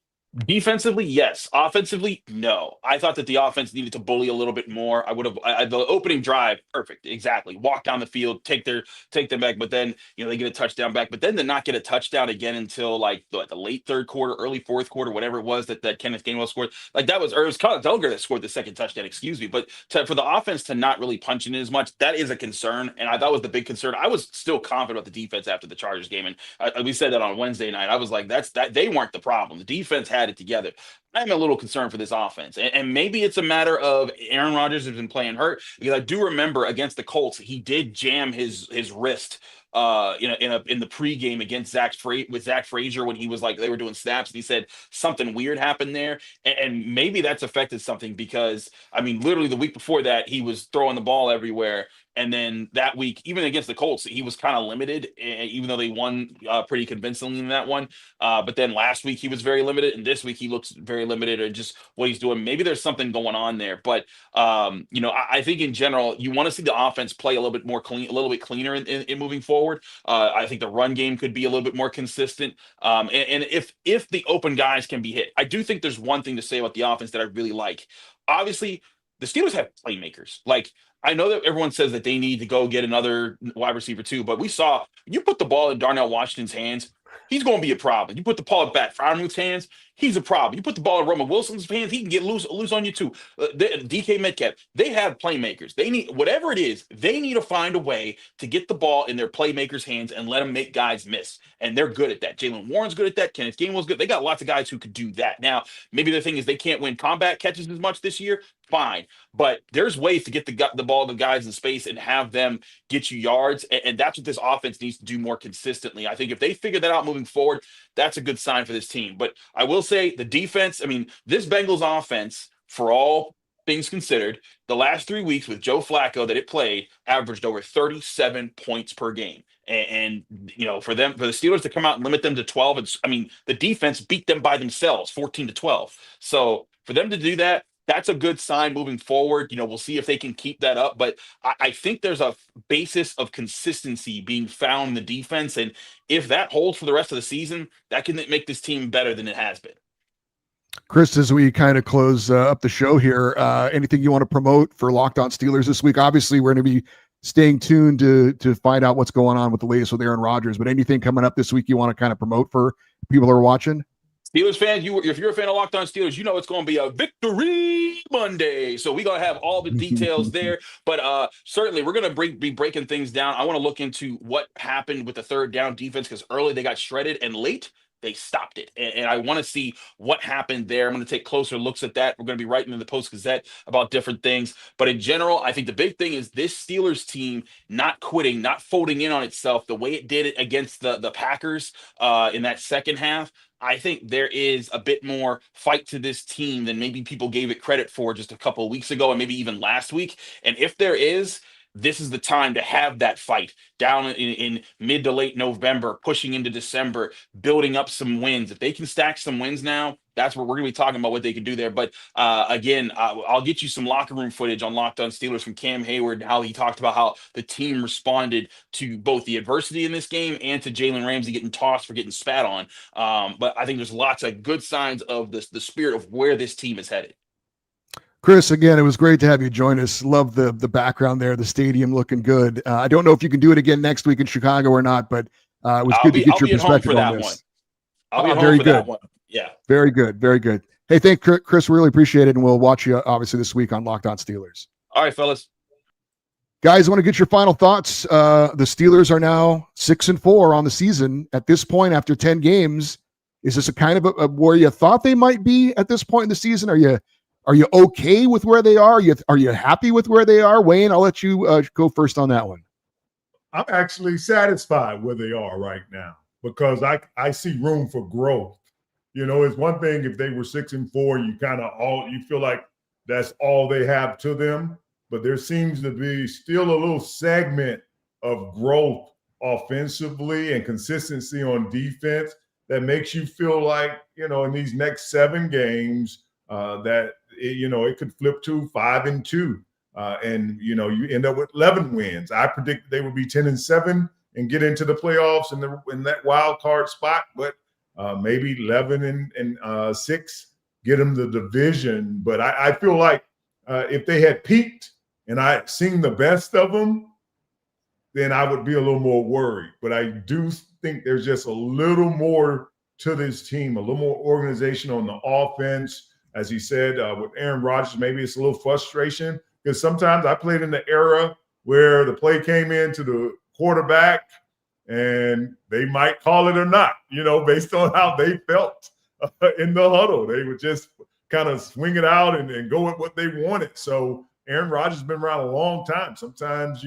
Defensively, yes. Offensively, no. I thought that the offense needed to bully a little bit more. I would have the opening drive, perfect, exactly. Walk down the field, take them back, but then they get a touchdown back. But then to not get a touchdown again until like the late third quarter, early fourth quarter, whatever it was that Kenneth Gainwell scored. Like it was Colin Delger that scored the second touchdown. Excuse me, but for the offense to not really punch in as much, that is a concern, and I thought was the big concern. I was still confident about the defense after the Chargers game, and we said that on Wednesday night. I was like, that they weren't the problem. The defense had it together. I'm a little concerned for this offense, and maybe it's a matter of Aaron Rodgers has been playing hurt, because I do remember against the Colts he did jam his wrist in the pregame against Zach Frazier when he was like they were doing snaps, and he said something weird happened there, and maybe that's affected something, because I mean literally the week before that he was throwing the ball everywhere. And then that week, even against the Colts, he was kind of limited, even though they won pretty convincingly in that one. But then last week he was very limited, and this week he looks very limited, or just what he's doing. Maybe there's something going on there. But I think in general, you want to see the offense play a little bit more clean, a little bit cleaner in moving forward. I think the run game could be a little bit more consistent. And if the open guys can be hit, I do think there's one thing to say about the offense that I really like. Obviously, the Steelers have playmakers. Like, I know that everyone says that they need to go get another wide receiver too, but we saw you put the ball in Darnell Washington's hands, he's going to be a problem. You put the ball in Pat Fryermuth's hands, he's a problem. You put the ball in Roman Wilson's hands, he can get loose on you too. DK Metcalf, they have playmakers. They need whatever it is. They need to find a way to get the ball in their playmakers' hands and let them make guys miss. And they're good at that. Jalen Warren's good at that. Kenneth Gainwell's good. They got lots of guys who could do that. Now, maybe the thing is they can't win combat catches as much this year. Fine, but there's ways to get the ball to guys in space and have them get you yards, and that's what this offense needs to do more consistently. I think if they figure that out moving forward, that's a good sign for this team. But I will say the defense, I mean, this Bengals offense, for all things considered, the last 3 weeks with Joe Flacco that it played averaged over 37 points per game. And for the Steelers to come out and limit them to 12, the defense beat them by themselves 14-12. So for them to do that, that's a good sign moving forward. We'll see if they can keep that up. But I think there's a basis of consistency being found in the defense. And if that holds for the rest of the season, that can make this team better than it has been. Chris, as we kind of close up the show here, anything you want to promote for Locked On Steelers this week? Obviously, we're going to be staying tuned to find out what's going on with the latest with Aaron Rodgers. But anything coming up this week you want to kind of promote for people who are watching? Steelers fans, if you're a fan of Locked On Steelers, it's going to be a Victory Monday. So we're going to have all the details there. But certainly, we're going to be breaking things down. I want to look into what happened with the third down defense, because early they got shredded, and late they stopped it. And I want to see what happened there. I'm going to take closer looks at that. We're going to be writing in the Post-Gazette about different things. But in general, I think the big thing is this Steelers team not quitting, not folding in on itself the way it did it against the Packers in that second half. I think there is a bit more fight to this team than maybe people gave it credit for just a couple of weeks ago, and maybe even last week. And if there is, this is the time to have that fight down in mid to late November, pushing into December, building up some wins. If they can stack some wins now, that's what we're going to be talking about, what they can do there. But again, I'll get you some locker room footage on Locked On Steelers from Cam Hayward, how he talked about how the team responded to both the adversity in this game and to Jalen Ramsey getting tossed for getting spat on. But I think there's lots of good signs of the spirit of where this team is headed. Chris, again, it was great to have you join us. Love the background there, the stadium looking good. I don't know if you can do it again next week in Chicago or not, but it was good to get your perspective on this. I'll be at home for that one. Yeah. Very good. Very good. Hey, thank Chris. Really appreciate it. And we'll watch you obviously this week on Locked On Steelers. All right, fellas. Guys, I want to get your final thoughts. The Steelers are now 6-4 on the season at this point after 10 games. Is this a kind of a where you thought they might be at this point in the season? Are you okay with where they are? Are you happy with where they are? Wayne, I'll let you go first on that one. I'm actually satisfied where they are right now because I see room for growth. It's one thing if they were 6-4, you feel like that's all they have to them. But there seems to be still a little segment of growth offensively and consistency on defense that makes you feel like, in these next 7 games that it could flip to 5-2, and you end up with 11 wins. I predict they would be 10-7 and get into the playoffs in that wild card spot. But maybe 11-6, get them the division. But I feel like if they had peaked and I had seen the best of them, then I would be a little more worried. But I do think there's just a little more to this team, a little more organization on the offense. As he said, with Aaron Rodgers, maybe it's a little frustration because sometimes I played in the era where the play came into the quarterback and they might call it or not, based on how they felt in the huddle. They would just kind of swing it out and go with what they wanted. So Aaron Rodgers has been around a long time. Sometimes,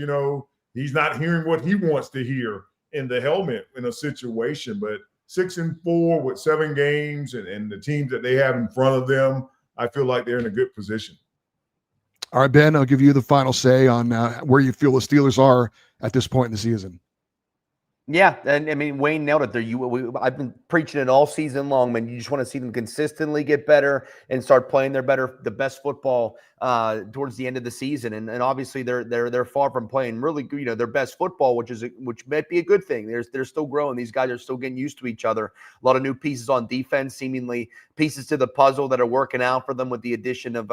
he's not hearing what he wants to hear in the helmet in a situation. But 6-4 with 7 games and the teams that they have in front of them, I feel like they're in a good position. All right, Ben, I'll give you the final say on where you feel the Steelers are at this point in the season. Yeah, and I mean, Wayne nailed it there. I've been preaching it all season long, man. You just want to see them consistently get better and start playing the best football towards the end of the season. And obviously they're far from playing really good, their best football, which might be a good thing. They're still growing. These guys are still getting used to each other. A lot of new pieces on defense, seemingly pieces to the puzzle that are working out for them with the addition of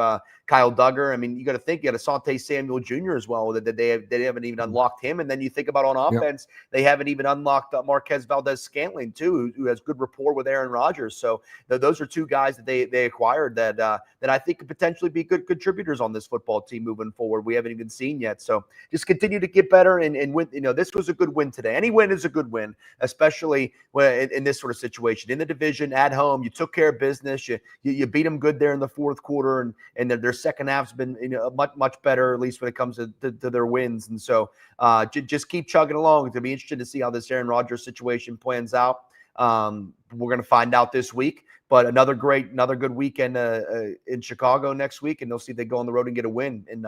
Kyle Duggar. I mean, you got to think you got Asante Samuel Jr. as well, that they haven't even unlocked him. And then you think about on offense, They haven't even unlocked Marquez Valdez-Scantling too, who has good rapport with Aaron Rodgers. So those are 2 guys that they acquired that I think could potentially be good contributors on this football team moving forward. We haven't even seen yet. So just continue to get better and win. This was a good win today. Any win is a good win, especially when in this sort of situation in the division at home. You took care of business. You beat them good there in the fourth quarter, and their second half's been much better, at least when it comes to their wins. And so just keep chugging along. It's gonna be interesting to see how this Aaron Rodgers situation plans out. We're going to find out this week, but another good weekend in Chicago next week, and they'll see if they go on the road and get a win. And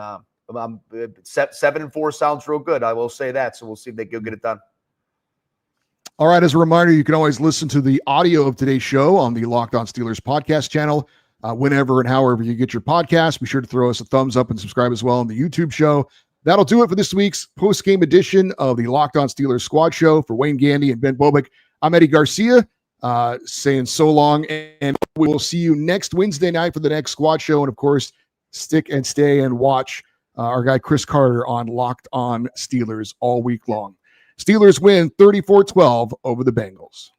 7-4 sounds real good. I will say that. So we'll see if they go get it done. All right. As a reminder, you can always listen to the audio of today's show on the Locked On Steelers podcast channel, whenever and however you get your podcast. Be sure to throw us a thumbs up and subscribe as well on the YouTube show. That'll do it for this week's post-game edition of the Locked On Steelers Squad Show. For Wayne Gandy and Ben Bobick, I'm Eddie Garcia, saying so long, and we will see you next Wednesday night for the next Squad Show. And, of course, stick and stay and watch our guy Chris Carter on Locked On Steelers all week long. Steelers win 34-12 over the Bengals.